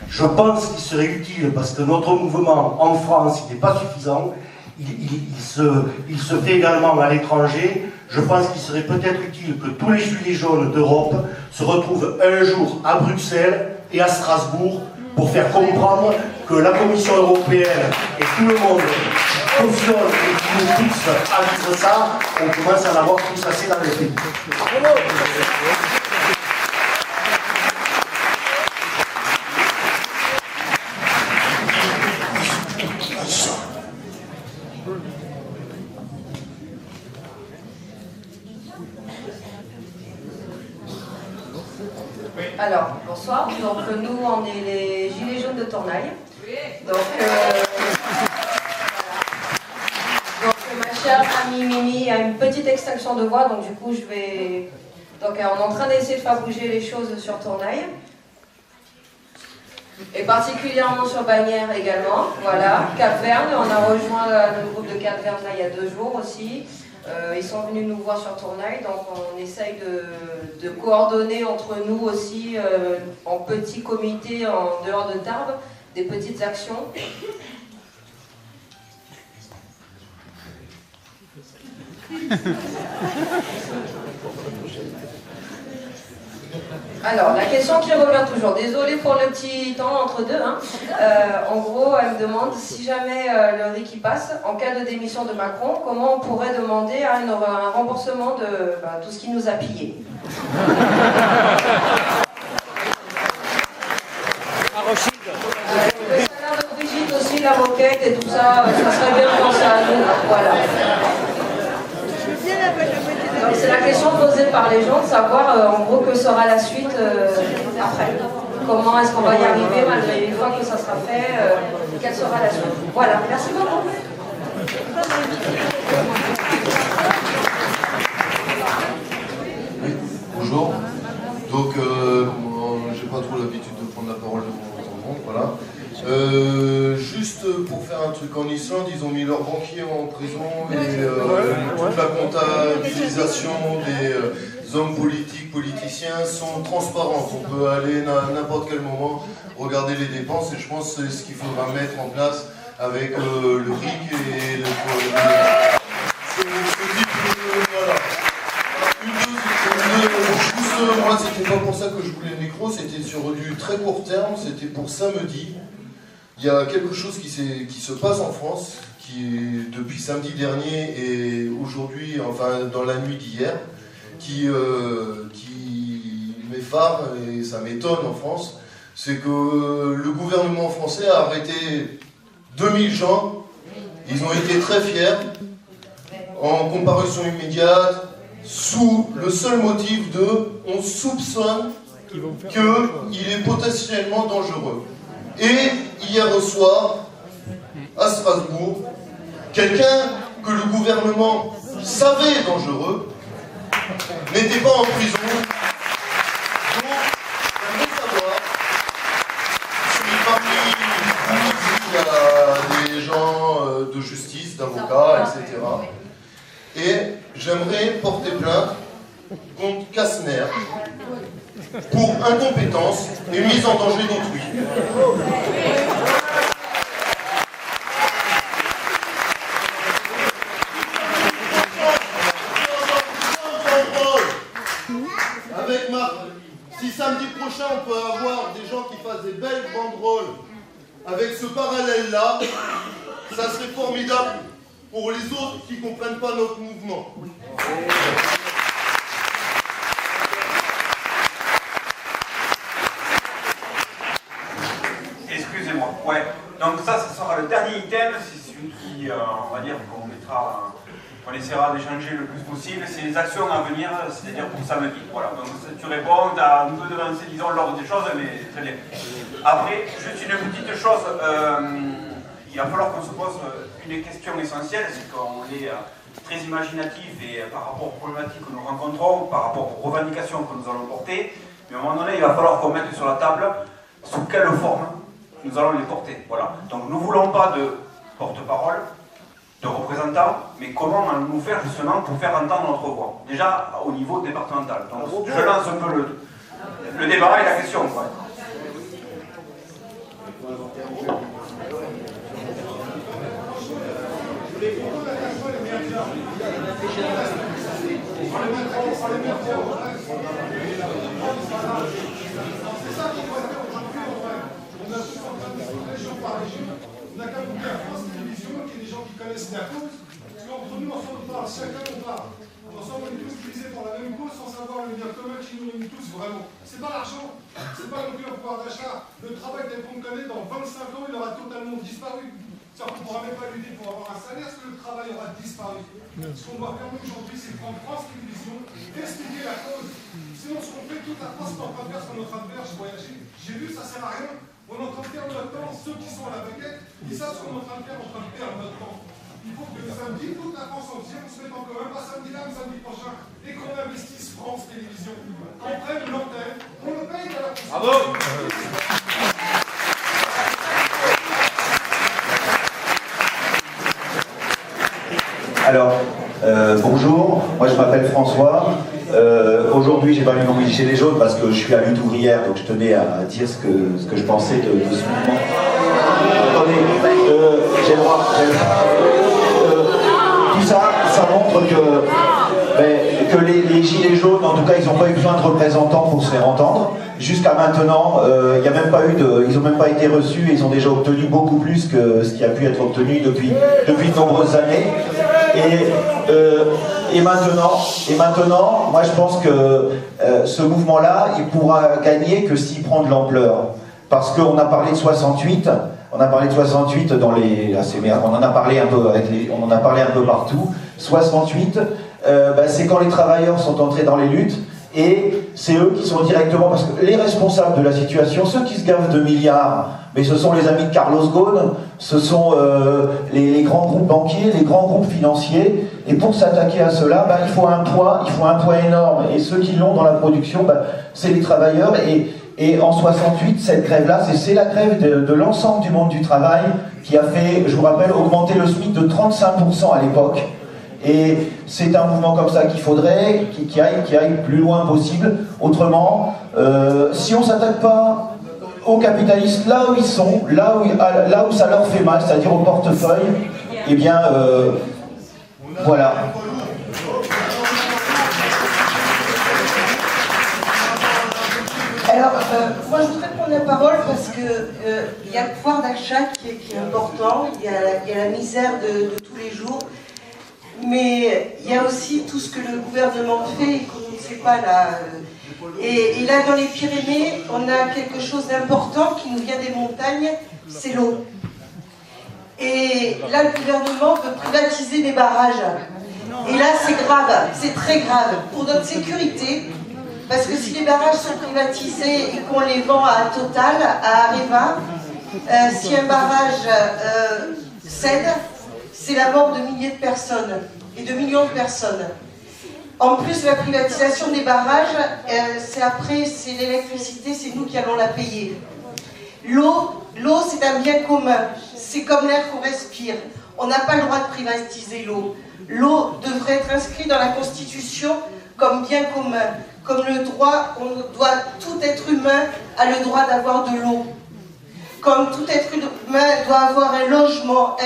Je pense qu'il serait utile, parce que notre mouvement en France, il n'est pas suffisant, il se fait également à l'étranger. Je pense qu'il serait peut-être utile que tous les gilets jaunes d'Europe se retrouvent un jour à Bruxelles et à Strasbourg pour faire comprendre que la Commission européenne et tout le monde cautionne et qui nous pousse à vivre ça. On commence à en avoir tous assez dans les pays. Alors, bonsoir. Donc, nous, on est les Gilets jaunes de Tournaille. Donc, ma chère amie Mimi a une petite extinction de voix, donc du coup, je vais... Donc, on est en train d'essayer de faire bouger les choses sur Tournaille. Et particulièrement sur Bagnères également. Voilà. Cap-Verne, on a rejoint le groupe de Cap-Verne là il y a 2 jours aussi. Ils sont venus nous voir sur Tournaille, donc on essaye de coordonner entre nous aussi, en petits comités en dehors de Tarbes, des petites actions. Alors, la question qui revient toujours, désolé pour le petit temps entre deux, hein. En gros, elle me demande si jamais le RIC y passe, en cas de démission de Macron, comment on pourrait demander un remboursement de tout ce qu'il nous a pillé. Le salaire de Brigitte aussi, la moquette et tout ça, ça serait bien de penser à nous, voilà. Donc c'est la question posée par les gens de savoir en gros que sera la suite après. Comment est-ce qu'on va y arriver malgré une fois que ça sera fait, quelle sera la suite. Voilà, merci beaucoup. Bonjour. Donc j'ai pas trop l'habitude de prendre la parole devant tout le monde, voilà. Juste pour faire un truc, en Islande, ils ont mis leurs banquiers en prison et toute la comptabilisation hommes politiques, politiciens sont transparentes. On peut aller à n'importe quel moment regarder les dépenses et je pense que c'est ce qu'il faudra mettre en place avec le RIC et le... Juste, moi, c'était pas pour ça que je voulais le micro, c'était sur du très court terme, c'était pour samedi. Il y a quelque chose qui se passe en France, qui depuis samedi dernier et aujourd'hui, enfin dans la nuit d'hier, qui m'effare et ça m'étonne en France, c'est que le gouvernement français a arrêté 2000 gens, ils ont été très fiers, en comparution immédiate, sous le seul motif de « on soupçonne qu'il est potentiellement dangereux ». Et hier au soir, à Strasbourg, quelqu'un que le gouvernement savait dangereux n'était pas en prison. Donc, j'aimerais savoir si parmi vous, il y a des gens de justice, d'avocats, etc. Et j'aimerais porter plainte contre Kastner pour incompétence et mise en danger d'autrui. Avec Marc, si samedi prochain on peut avoir des gens qui fassent des belles banderoles avec ce parallèle-là, ça serait formidable pour les autres qui ne comprennent pas notre mouvement. Excusez-moi, ouais. Donc ça sera le dernier item, c'est celui qui, on va dire, qu'on essaiera d'échanger le plus possible, c'est les actions à venir, c'est-à-dire pour samedi. Voilà, donc tu réponds, tu as un peu devancé, disons, l'ordre des choses, mais très bien. Après, juste une petite chose, il va falloir qu'on se pose une question essentielle, c'est qu'on est très imaginatif et par rapport aux problématiques que nous rencontrons, par rapport aux revendications que nous allons porter, mais à un moment donné, il va falloir qu'on mette sur la table sous quelle forme nous allons les porter. Voilà. Donc nous ne voulons pas de porte-parole, de représentants, mais comment allons-nous faire justement pour faire entendre notre voix, déjà au niveau départemental. Donc je lance un peu le débat et la question. Ouais. On n'a qu'à boucler à France Télévisions, qu'il y a des gens qui connaissent la cause, parce qu'entre nous, ensemble, on parle, chacun on parle. Ensemble, on est tous utilisés pour la même cause sans savoir le bien commun qui nous unit tous vraiment. C'est pas l'argent, c'est pas non plus le pouvoir d'achat. Le travail tel qu'on le connaît, dans 25 ans, il aura totalement disparu. C'est-à-dire qu'on ne pourra même pas lutter pour avoir un salaire, parce que le travail aura disparu. Ce qu'on doit faire aujourd'hui, c'est prendre France Télévisions, expliquer la cause. Sinon, ce qu'on fait, toute la France est en train de faire ce qu'on est en train de faire, j'ai voyagé. J'ai vu, ça sert à rien. On est en train de perdre notre temps. Ceux qui sont à la baguette, ils savent ce qu'on est en train de faire, en train de perdre notre temps. Il faut que le samedi, toute la France entière, on se mette en commun, pas samedi là, mais samedi prochain, et qu'on investisse France Télévisions. Qu'on prenne l'antenne, on le paye à la France. Bravo. Alors, bonjour, moi je m'appelle François. Aujourd'hui, j'ai pas mis mon gilet jaune parce que je suis à lutte ouvrière, donc je tenais à dire ce que je pensais de ce mouvement. Attendez, j'ai le droit. Tout ça, ça montre que les gilets jaunes, en tout cas, ils n'ont pas eu besoin de représentants pour se faire entendre. Jusqu'à maintenant, ils n'ont même pas été reçus et ils ont déjà obtenu beaucoup plus que ce qui a pu être obtenu depuis de nombreuses années. Et maintenant, moi je pense que ce mouvement-là, il pourra gagner que s'il prend de l'ampleur. Parce qu'on a parlé de 68, on en a parlé un peu partout. 68, c'est quand les travailleurs sont entrés dans les luttes. Et c'est eux qui sont directement, parce que les responsables de la situation, ceux qui se gavent de milliards, mais ce sont les amis de Carlos Ghosn, ce sont les grands groupes banquiers, les grands groupes financiers, et pour s'attaquer à cela, il faut un poids énorme, et ceux qui l'ont dans la production, c'est les travailleurs, et en 68, cette grève-là, c'est la grève de l'ensemble du monde du travail qui a fait, je vous rappelle, augmenter le SMIC de 35% à l'époque. Et c'est un mouvement comme ça qu'il faudrait, qui aille plus loin possible. Autrement, si on ne s'attaque pas aux capitalistes là où ils sont, là où ça leur fait mal, c'est-à-dire au portefeuille, eh bien, voilà. Alors, moi je voudrais prendre la parole parce que il y a le pouvoir d'achat qui est important, il y a la misère de tous les jours, mais il y a aussi tout ce que le gouvernement fait et qu'on ne sait pas là. Et là, dans les Pyrénées, on a quelque chose d'important qui nous vient des montagnes, c'est l'eau. Et là, le gouvernement veut privatiser les barrages. Et là, c'est grave, c'est très grave pour notre sécurité. Parce que si les barrages sont privatisés et qu'on les vend à Total, à Areva, si un barrage cède, c'est la mort de milliers de personnes et de millions de personnes. En plus, la privatisation des barrages, c'est l'électricité, c'est nous qui allons la payer. L'eau, c'est un bien commun. C'est comme l'air qu'on respire. On n'a pas le droit de privatiser l'eau. L'eau devrait être inscrite dans la Constitution comme bien commun. Comme le droit, tout être humain a le droit d'avoir de l'eau. Comme tout être humain doit avoir un logement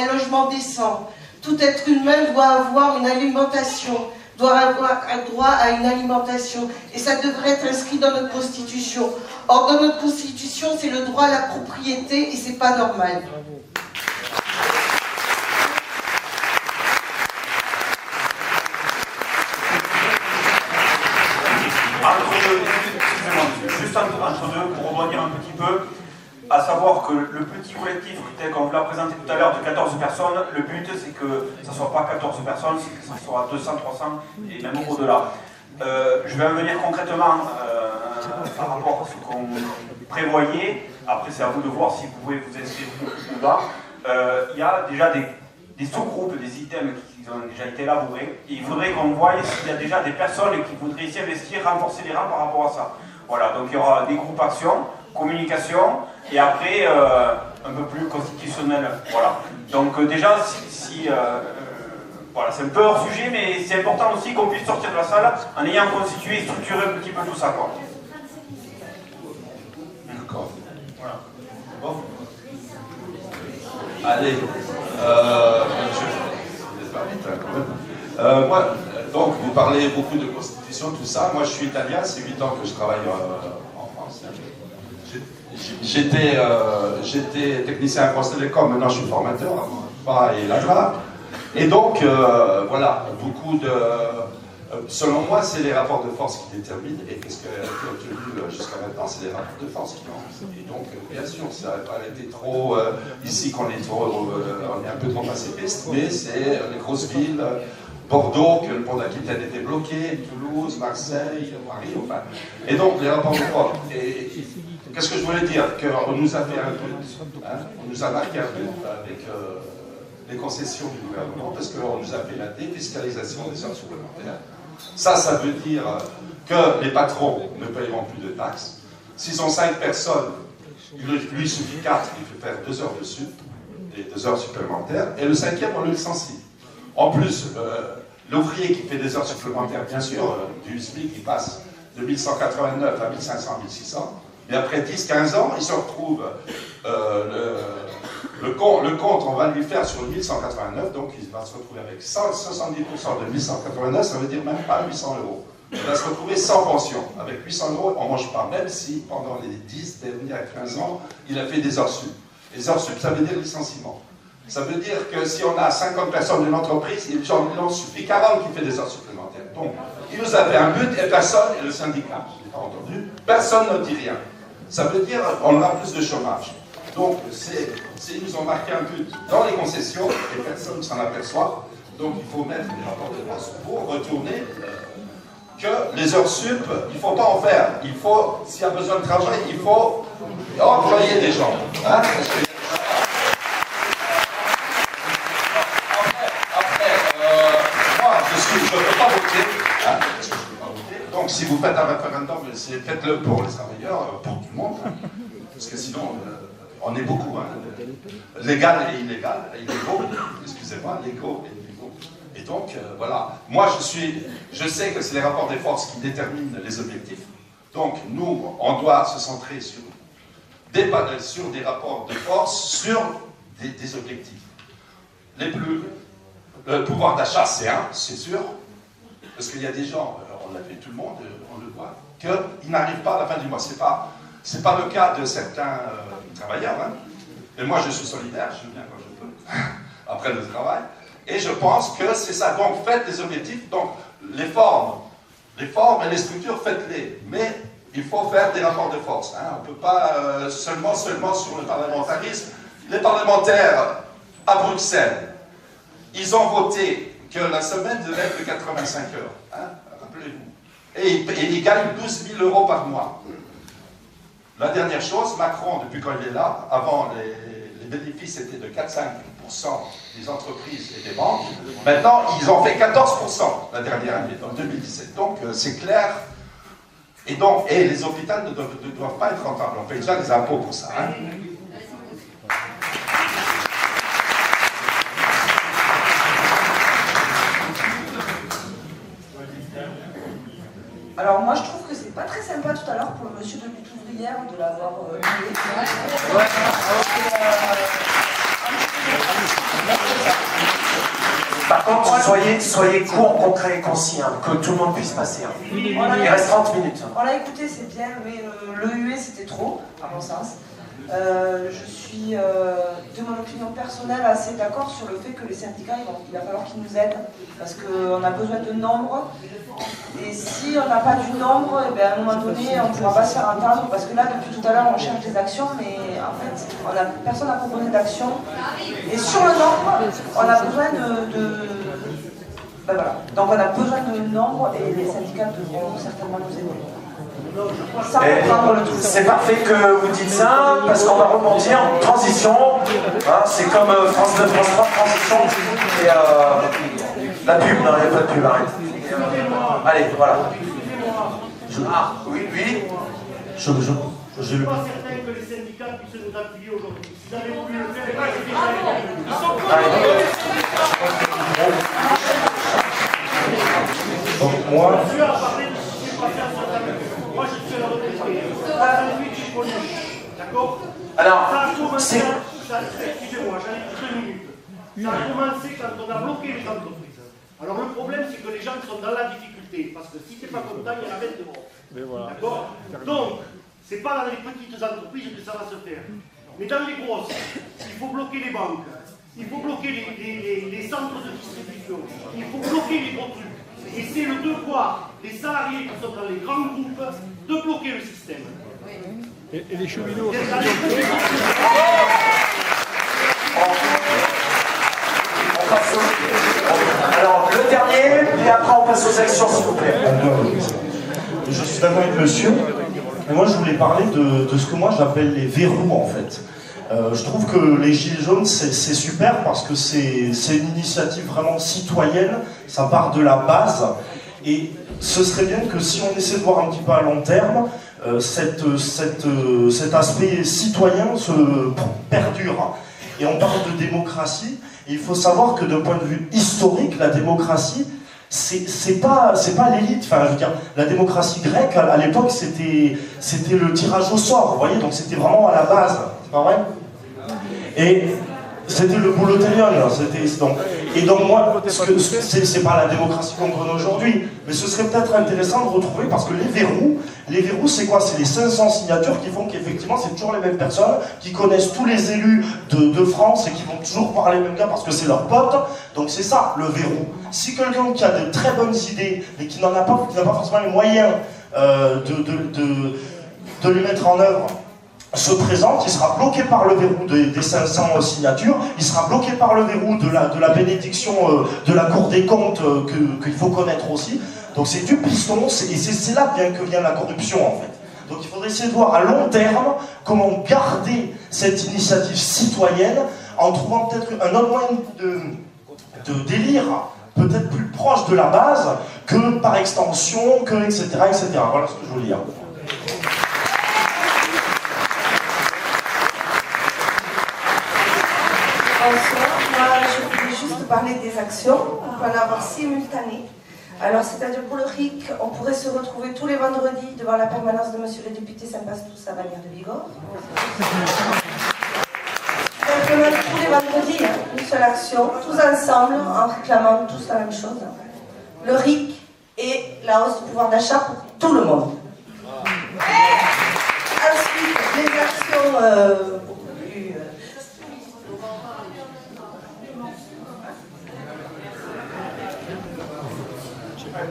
décent. Tout être humain doit avoir une alimentation, doit avoir un droit à une alimentation. Et ça devrait être inscrit dans notre Constitution. Or, dans notre Constitution, c'est le droit à la propriété et c'est pas normal. Juste entre deux, pour rebondir un petit peu, à savoir que le petit collectif tel qu'on vous l'a présenté tout à l'heure de 14 personnes, le but c'est que ça ne soit pas 14 personnes, c'est que ça soit 200, 300 et même au-delà. Je vais en venir concrètement par rapport à ce qu'on prévoyait. Après c'est à vous de voir si vous pouvez vous inscrire ou pas. Il y a déjà des sous-groupes, des items qui ont déjà été élaborés. Et il faudrait qu'on voie s'il y a déjà des personnes qui voudraient s'y investir, renforcer les rangs par rapport à ça. Voilà, donc il y aura des groupes actions, communication, et après un peu plus constitutionnel. Voilà. Donc déjà, voilà, c'est un peu hors sujet, mais c'est important aussi qu'on puisse sortir de la salle en ayant constitué et structuré un petit peu tout ça, quoi. D'accord. Voilà. Bon. Allez, je vais pas vite quand même. Moi, donc vous parlez beaucoup de constitution, tout ça. Moi je suis italien, c'est 8 ans que je travaille en France. J'étais technicien à France Télécom, maintenant je suis formateur, pas et l'AGRA. Et donc, voilà, beaucoup de... selon moi, c'est les rapports de force qui déterminent, et qu'est-ce qui a été obtenu jusqu'à maintenant, c'est les rapports de force qui ont... Et donc, bien sûr, ça n'a pas été trop... ici, qu'on est trop... on est un peu trop pacifiste, mais c'est les grosses villes, Bordeaux, que le pont d'Aquitaine était bloqué, Toulouse, Marseille, Paris, enfin... Et donc, les rapports de force... Et qu'est-ce que je voulais dire? Qu'on nous a fait un but, hein, on nous a marqué un but avec... les concessions du gouvernement, parce qu'on nous a fait la défiscalisation des heures supplémentaires. Ça veut dire que les patrons ne paieront plus de taxes. S'ils ont 5 personnes, il lui suffit 4, il peut faire 2 heures de sup, des 2 heures supplémentaires, et le 5e, on le licencie. En plus, l'ouvrier qui fait des heures supplémentaires, bien sûr, du SMIC, il passe de 1189 à 1500, 1600, mais après 10-15 ans, il se retrouve... Le compte, on va lui faire sur le 1189, donc il va se retrouver avec 70% de 1189, ça veut dire même pas 800 €. Il va se retrouver sans pension. Avec 800 €, on ne mange pas, même si pendant les 10 dernières 15 ans, il a fait des heures sup. Les heures sup, ça veut dire licenciement. Ça veut dire que si on a 50 personnes d'une entreprise, il en suffit 40 qui fait des heures supplémentaires. Donc, il nous a fait un but et personne, et le syndicat, je n'ai pas entendu, personne ne dit rien. Ça veut dire qu'on aura plus de chômage. Donc, ils nous ont marqué un but dans les concessions, et personne ne s'en aperçoit. Donc, il faut mettre des rapports de force pour retourner que les heures sup, il ne faut pas en faire. Il faut, s'il y a besoin de travail, il faut employer des gens. Hein, moi, je ne peux pas voter. Hein, parce que je peux pas voter. Donc, si vous faites un référendum, faites-le pour les travailleurs, pour tout le monde. Parce que sinon... on est beaucoup, hein. Légal et illégal, illégaux, excusez-moi, légaux et illégaux. Et donc, voilà. Moi, je sais que c'est les rapports des forces qui déterminent les objectifs. Donc, nous, on doit se centrer sur des rapports de force, sur des objectifs. Le pouvoir d'achat, c'est c'est sûr. Parce qu'il y a des gens, on l'a fait tout le monde, on le voit, qu'ils n'arrivent pas à la fin du mois. C'est pas le cas de certains travailleurs. Hein. Et moi, je suis solidaire, je viens quand je peux, après le travail. Et je pense que c'est ça. Donc, faites des objectifs. Donc, les formes et les structures, faites-les. Mais il faut faire des rapports de force. Hein. On ne peut pas seulement sur le parlementarisme. Les parlementaires à Bruxelles, ils ont voté que la semaine devait être de 85 heures. Hein, rappelez-vous. Et ils gagnent 12 000 € par mois. La dernière chose, Macron, depuis quand il est là, avant les bénéfices étaient de 4-5% des entreprises et des banques. Maintenant, ils ont fait 14% la dernière année, en 2017. Donc, c'est clair. Et les hôpitaux ne doivent pas être rentables. On paye déjà des impôts pour ça. Hein. Alors moi je trouve que c'est pas très sympa tout à l'heure pour le monsieur de lutte ouvrière de l'avoir tué. Par contre, soyez court, concret et concis, hein, que tout le monde puisse passer. Hein. Il reste 30 minutes. On l'a écouté, c'est bien, mais le huée c'était trop, à mon sens. Je suis, de mon opinion personnelle, assez d'accord sur le fait que les syndicats, il va falloir qu'ils nous aident, parce qu'on a besoin de nombre, et si on n'a pas du nombre, et bien à un moment donné, on ne pourra pas se faire entendre, parce que là, depuis tout à l'heure, on cherche des actions, mais en fait, personne n'a proposé d'action, et sur le nombre, on a besoin ben voilà. Donc on a besoin de nombre, et les syndicats devront certainement nous aider. C'est parfait que vous dites ça, parce qu'on va rebondir en transition. Hein, c'est comme France 2, France 3, transition. Et la pub, non, il n'y a pas de pub, arrête. Allez, voilà. Oui. Je ne suis pas certain que les syndicats puissent nous appuyer aujourd'hui. S'ils avaient voulu le faire, ils sont donc moi, je suis à parler de ce qui s'est passé à Saint-Denis. Moi, je suis à la retraite. D'accord. Alors, excusez-moi, j'en ai 2 minutes. Ça a commencé quand on a bloqué les entreprises. Alors, le problème, c'est que les gens sont dans la difficulté. Parce que si tu n'es pas content, il y en a 20 dehors. D'accord. Donc, ce n'est pas dans les petites entreprises que ça va se faire. Mais dans les grosses, il faut bloquer les banques. Il faut bloquer les centres de distribution. Il faut bloquer les gros trucs. Et c'est le devoir des salariés qui sont dans les grands groupes de bloquer le système. Et les cheminots aussi. Alors, le dernier, et après on passe aux actions, s'il vous plaît. Je suis d'accord avec monsieur, et moi je voulais parler de ce que moi j'appelle les verrous en fait. Je trouve que les Gilets jaunes c'est super parce que c'est une initiative vraiment citoyenne, ça part de la base, et ce serait bien que si on essaie de voir un petit peu à long terme, cet aspect citoyen se perdure. Et on parle de démocratie, et il faut savoir que d'un point de vue historique, la démocratie, c'est pas l'élite. Enfin, je veux dire, la démocratie grecque, à l'époque, c'était le tirage au sort, vous voyez, donc c'était vraiment à la base, c'est pas vrai? Et c'était le boulotelion, et donc moi, c'est pas la démocratie qu'on connaît aujourd'hui, mais ce serait peut-être intéressant de retrouver, parce que les verrous c'est quoi? C'est les 500 signatures qui font qu'effectivement c'est toujours les mêmes personnes, qui connaissent tous les élus de France et qui vont toujours parler les mêmes gars parce que c'est leurs potes, donc c'est ça le verrou. Si quelqu'un qui a de très bonnes idées, mais qui n'a pas forcément les moyens de les mettre en œuvre, se présente, il sera bloqué par le verrou des 500 signatures, il sera bloqué par le verrou de la bénédiction de la Cour des comptes qu'il faut connaître aussi. Donc c'est du piston, et c'est là que vient la corruption en fait. Donc il faudrait essayer de voir à long terme comment garder cette initiative citoyenne en trouvant peut-être un autre moyen de délire, peut-être plus proche de la base, que par extension, etc. Voilà ce que je voulais dire. Bonsoir, moi je voulais juste parler des actions, on peut en avoir simultanées. Alors, c'est-à-dire pour le RIC, on pourrait se retrouver tous les vendredis devant la permanence de monsieur le député Saint-Passe-Tous à Bagnères de Bigorre. C'est-à-dire que tous les vendredis, une seule action, tous ensemble, en réclamant tous la même chose. Le RIC et la hausse du pouvoir d'achat pour tout le monde. Ensuite, les actions beaucoup plus...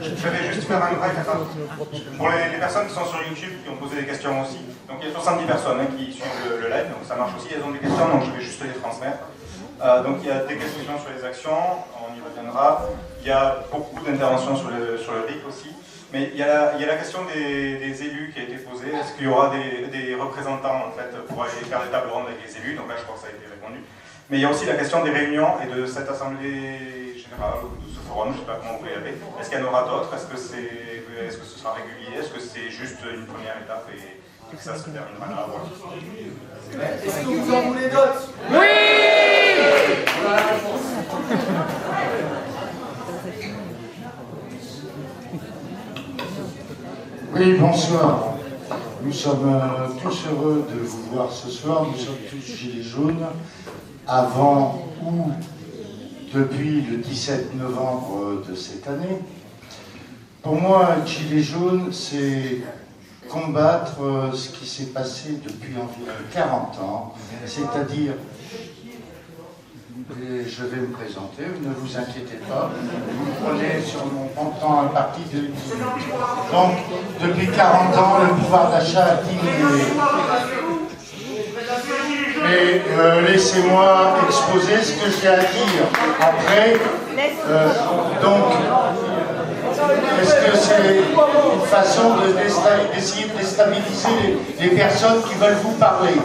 Je vais juste faire un break. Pour les personnes qui sont sur YouTube, qui ont posé des questions aussi, donc il y a 70 personnes qui suivent le live, donc ça marche aussi, elles ont des questions, donc je vais juste les transmettre. Donc il y a des questions sur les actions, on y reviendra. Il y a beaucoup d'interventions sur le RIC aussi. Mais il y a la question des élus qui a été posée. Est-ce qu'il y aura des représentants en fait, pour aller faire des tables rondes avec les élus? Donc là, je crois que ça a été répondu. Mais il y a aussi la question des réunions et de cette assemblée générale, ou de ce forum, je ne sais pas comment vous pouvez l'appeler. Est-ce qu'il y en aura d'autres? Est-ce que ce sera régulier? Est-ce que c'est juste une première étape et que ça se terminera là? Voilà. Est-ce que vous en voulez d'autres? Oui! Oui, bonsoir. Nous sommes tous heureux de vous voir ce soir. Nous sommes tous gilets jaunes. Avant ou depuis le 17 novembre de cette année. Pour moi, gilet jaune, c'est combattre ce qui s'est passé depuis environ 40 ans. C'est-à-dire, et je vais me présenter, ne vous inquiétez pas, vous prenez sur mon montant un parti de 10 minutes. Donc, depuis 40 ans, le pouvoir d'achat a diminué. Mais laissez-moi exposer ce que j'ai à dire. Après, donc, est-ce que c'est une façon d'essayer de déstabiliser les personnes qui veulent vous parler?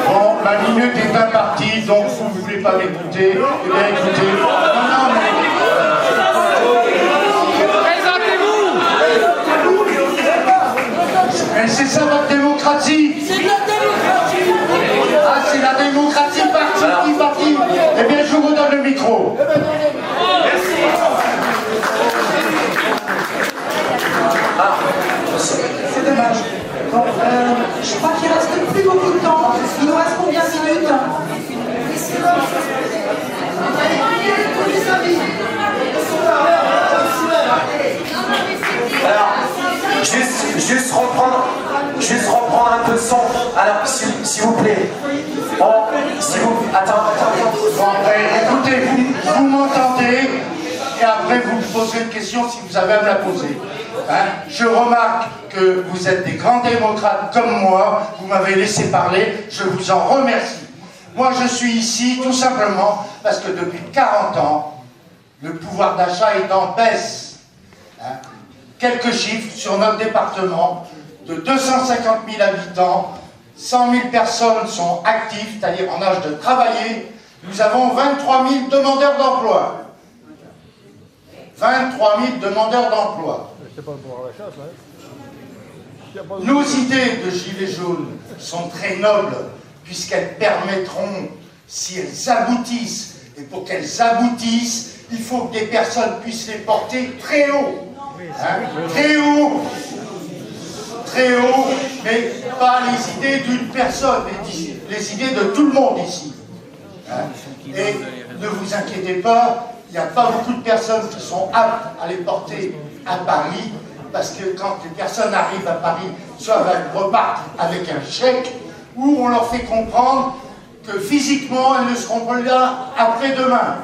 Bon, ma minute est impartie, donc vous ne voulez pas m'écouter. Eh bien, écoutez. Non, mais c'est ça votre démocratie? C'est de la démocratie! Ah, c'est la démocratie partie. Eh bien, je vous donne le micro. Merci. C'est dommage. Bon, je crois qu'il ne reste plus beaucoup de temps. Il nous reste combien de minutes? Alors, juste reprendre un peu de son. Alors, s'il vous plaît. Attends. Bon, écoutez, vous m'entendez, et après vous me poserez une question si vous avez à me la poser. Hein? Je remarque que vous êtes des grands démocrates comme moi, vous m'avez laissé parler, je vous en remercie. Moi, je suis ici tout simplement parce que depuis 40 ans, le pouvoir d'achat est en baisse. Hein? Quelques chiffres sur notre département, de 250 000 habitants, 100 000 personnes sont actives, c'est-à-dire en âge de travailler. Nous avons 23 000 demandeurs d'emploi. 23 000 demandeurs d'emploi. Nos idées de Gilets jaunes sont très nobles, puisqu'elles permettront, si elles aboutissent, et pour qu'elles aboutissent, il faut que des personnes puissent les porter très haut. Hein, très haut, mais pas les idées d'une personne, les idées de tout le monde ici. Hein, et ne vous inquiétez pas, il n'y a pas beaucoup de personnes qui sont aptes à les porter à Paris, parce que quand les personnes arrivent à Paris, soit elles repartent avec un chèque, ou on leur fait comprendre que physiquement, elles ne seront pas là après-demain.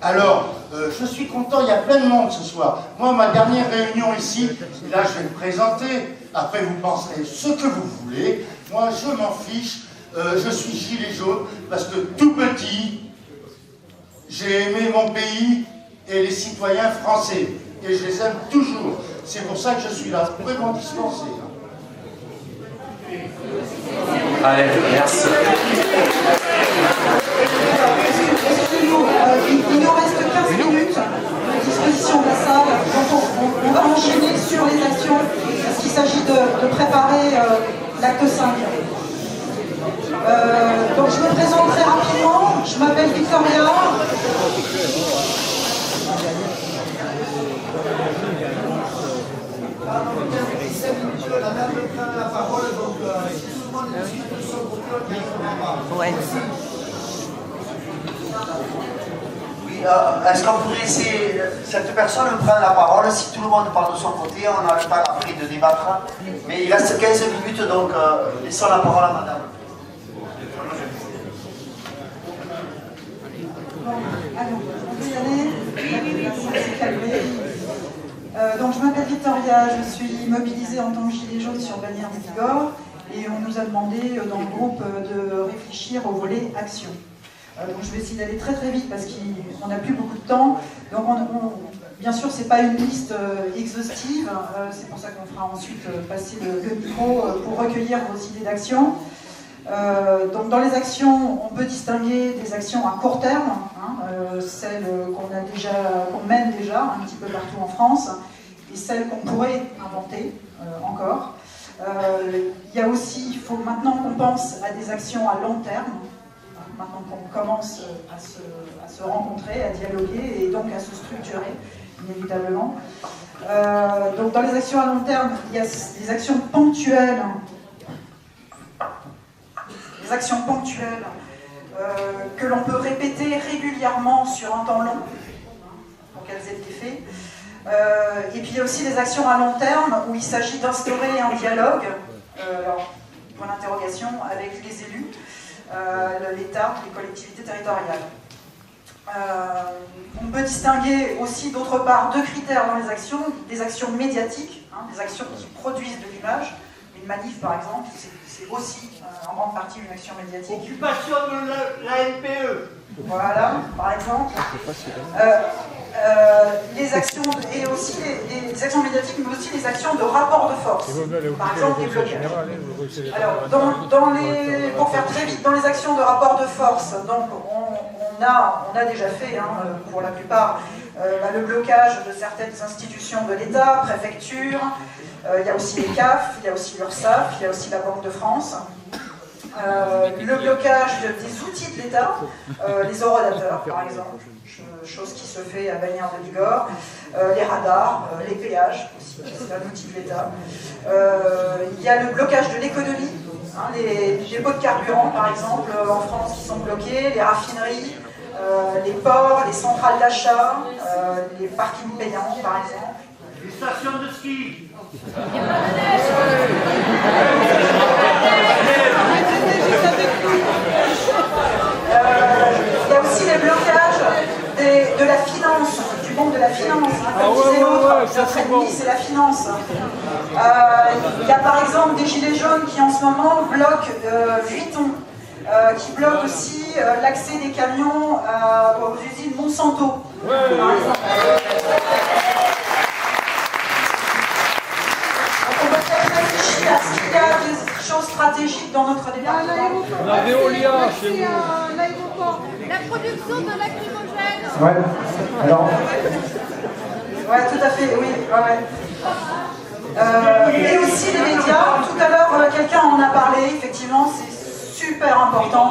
Alors, je suis content, il y a plein de monde ce soir. Moi, ma dernière réunion ici, là je vais me présenter, après vous penserez ce que vous voulez. Moi, je m'en fiche, je suis gilet jaune, parce que tout petit, j'ai aimé mon pays et les citoyens français. Et je les aime toujours. C'est pour ça que je suis là. Vous pouvez m'en dispenser. Allez, merci. Excusez-nous, il nous reste 15 minutes à disposition de la salle. Donc on va enchaîner sur les actions, parce qu'il s'agit de préparer l'acte 5. Donc je me présente très rapidement, je m'appelle Victoria. Ouais. Oui, est-ce qu'on pourrait laisser cette personne prendre la parole? Si tout le monde parle de son côté, on a le temps après de débattre. Mais il reste 15 minutes, donc laissons la parole à madame. On peut y aller. Donc je m'appelle Victoria, je suis mobilisée en tant que gilet jaune sur Bagnères de Bigorre et on nous a demandé dans le groupe de réfléchir au volet action. Donc je vais essayer d'aller très très vite parce qu'on n'a plus beaucoup de temps. Donc bien sûr c'est pas une liste exhaustive, c'est pour ça qu'on fera ensuite passer le micro pour recueillir vos idées d'action. Donc dans les actions, on peut distinguer des actions à court terme, celles qu'on mène déjà un petit peu partout en France, et celles qu'on pourrait inventer encore. Il y a aussi, il faut maintenant qu'on pense à des actions à long terme, maintenant qu'on commence à se rencontrer, à dialoguer et donc à se structurer, inévitablement. Donc dans les actions à long terme, il y a des actions ponctuelles. Des actions ponctuelles que l'on peut répéter régulièrement sur un temps long pour qu'elles aient de l'effet. Et puis il y a aussi des actions à long terme où il s'agit d'instaurer un dialogue, point d'interrogation, avec les élus, l'État, les collectivités territoriales. On peut distinguer aussi d'autre part deux critères dans les actions, des actions médiatiques, des actions qui produisent de l'image. Une manif par exemple, c'est aussi en grande partie une action médiatique. Occupation de la NPE. Voilà, par exemple. Les actions, et aussi les actions médiatiques, mais aussi les actions de rapport de force. Par exemple, les blocages. Alors, pour faire très vite, dans les actions de rapport de force, donc on a déjà fait, pour la plupart, le blocage de certaines institutions de l'État, préfectures, il y a aussi les CAF, il y a aussi l'URSSAF, il y a aussi la Banque de France. Le blocage des outils de l'État, les horodateurs par exemple, chose qui se fait à Bagnères de Bigorre, les radars, les péages aussi, c'est un outil de l'État. Il y a le blocage de l'économie, les dépôts de carburant par exemple en France qui sont bloqués, les raffineries, les ports, les centrales d'achat, les parkings payants par exemple. Les stations de ski. Il y a aussi les blocages de la finance, du monde de la finance. Comme disait l'autre, c'est la finance. Il y a par exemple des gilets jaunes qui en ce moment bloquent Vuitton, qui bloquent aussi l'accès des camions aux usines Monsanto. Par exemple. Est-ce qu'il y a des choses stratégiques dans notre département? La Veolia chez nous. L'aéroport, la production de lacrymogène. Ouais, alors. Ouais, tout à fait, oui. Et aussi les médias. Tout à l'heure, quelqu'un en a parlé, effectivement, c'est super important.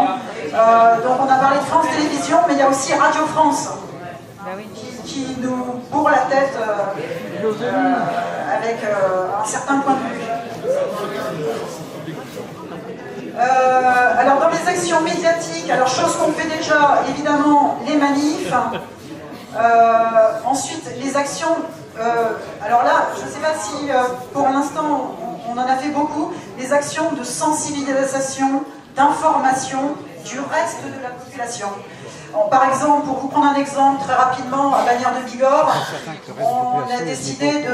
Donc, on a parlé de France Télévisions, mais il y a aussi Radio France. Qui nous bourre la tête avec un certain point de vue. Alors dans les actions médiatiques, alors chose qu'on fait déjà, évidemment les manifs, ensuite les actions, alors là je ne sais pas si pour l'instant on en a fait beaucoup, les actions de sensibilisation, d'information du reste de la population. Par exemple, pour vous prendre un exemple très rapidement, à Bagnères de Bigorre, on a décidé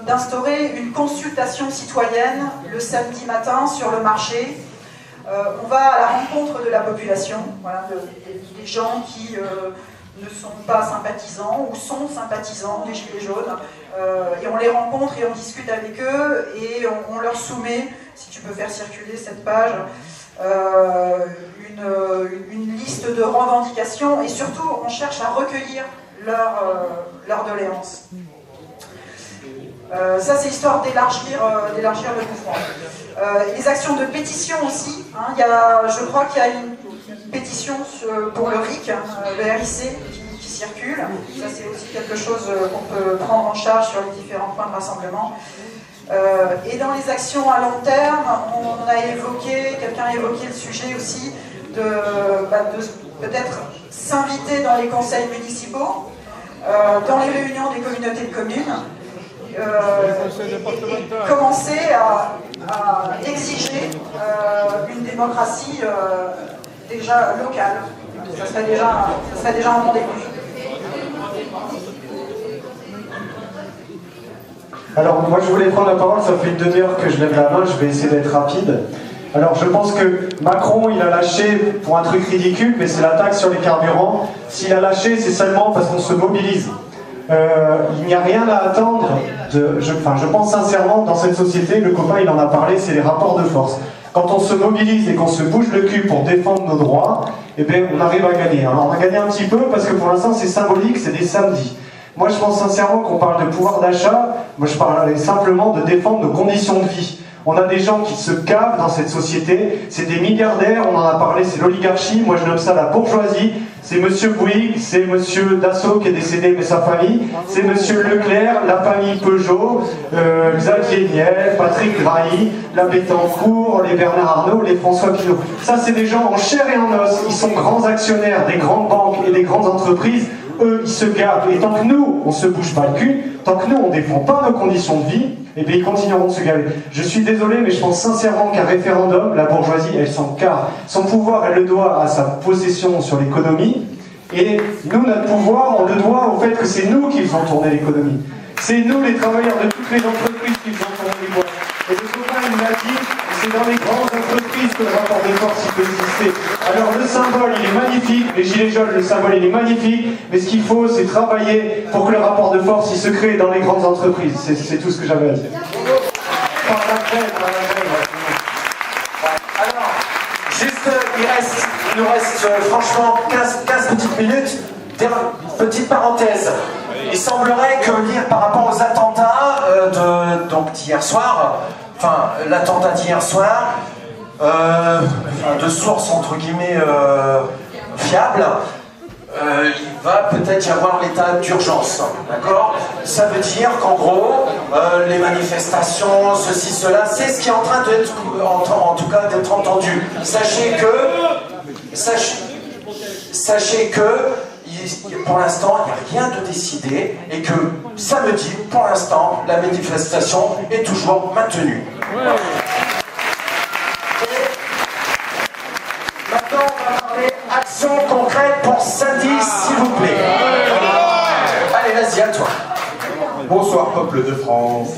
d'instaurer une consultation citoyenne le samedi matin sur le marché. On va à la rencontre de la population, voilà, des gens qui ne sont pas sympathisants ou sont sympathisants des Gilets jaunes, et on les rencontre et on discute avec eux et on leur soumet, si tu peux faire circuler cette page, une liste de revendications et surtout on cherche à recueillir leurs doléances. Ça, c'est histoire d'élargir le mouvement. Les actions de pétition aussi. Hein, je crois qu'il y a une pétition pour le RIC, le RIC, qui circule. Ça, c'est aussi quelque chose qu'on peut prendre en charge sur les différents points de rassemblement. Et dans les actions à long terme, quelqu'un a évoqué le sujet aussi de peut-être s'inviter dans les conseils municipaux, dans les réunions des communautés de communes, et commencer à exiger une démocratie déjà locale. Ça serait déjà un bon début. Alors moi je voulais prendre la parole, ça fait une demi-heure que je lève la main, je vais essayer d'être rapide. Alors je pense que Macron il a lâché pour un truc ridicule, mais c'est la taxe sur les carburants. S'il a lâché, c'est seulement parce qu'on se mobilise. Il n'y a rien à attendre, je pense sincèrement, dans cette société, le copain il en a parlé, c'est les rapports de force. Quand on se mobilise et qu'on se bouge le cul pour défendre nos droits, eh bien on arrive à gagner. Alors on a gagné un petit peu parce que pour l'instant c'est symbolique, c'est des samedis. Moi je pense sincèrement qu'on parle de pouvoir d'achat, moi je parle simplement de défendre nos conditions de vie. On a des gens qui se cavent dans cette société, c'est des milliardaires, on en a parlé, c'est l'oligarchie, moi je nomme ça la bourgeoisie, c'est monsieur Bouygues, c'est monsieur Dassault qui est décédé mais sa famille, c'est monsieur Leclerc, la famille Peugeot, Xavier Niel, Patrick Drahi, la Bettencourt, les Bernard Arnault, les François Pinault. Ça c'est des gens en chair et en os, ils sont grands actionnaires des grandes banques et des grandes entreprises. Eux, ils se gavent. Et tant que nous, on se bouge pas le cul, tant que nous, on défend pas nos conditions de vie, eh bien, ils continueront de se gaver. Je suis désolé, mais je pense sincèrement qu'un référendum, la bourgeoisie, elle s'en carre. Son pouvoir, elle le doit à sa possession sur l'économie. Et nous, notre pouvoir, on le doit au fait que c'est nous qui faisons tourner l'économie. C'est nous, les travailleurs de toutes les entreprises, qui faisons tourner les boîtes. Et le copain, il m'a dit, c'est dans les grandes entreprises que le rapport de force peut exister. Alors le symbole, il est magnifique, les gilets jaunes, le symbole, il est magnifique, mais ce qu'il faut, c'est travailler pour que le rapport de force, il se crée dans les grandes entreprises. C'est tout ce que j'avais à dire. Alors, juste, il nous reste franchement 15 petites minutes. Petite parenthèse. Il semblerait que lire par rapport aux attentats d'hier soir, enfin l'attentat d'hier soir, de sources entre guillemets fiables, il va peut-être y avoir l'état d'urgence, d'accord? Ça veut dire qu'en gros, les manifestations, ceci, cela, c'est ce qui est en train d'être, en tout cas, d'être entendu. Sachez que pour l'instant, il n'y a rien de décidé et que samedi, pour l'instant, la manifestation est toujours maintenue. Ouais. Maintenant, on va parler action concrète pour samedi, s'il vous plaît. Allez, vas-y, à toi. Bonsoir, peuple de France.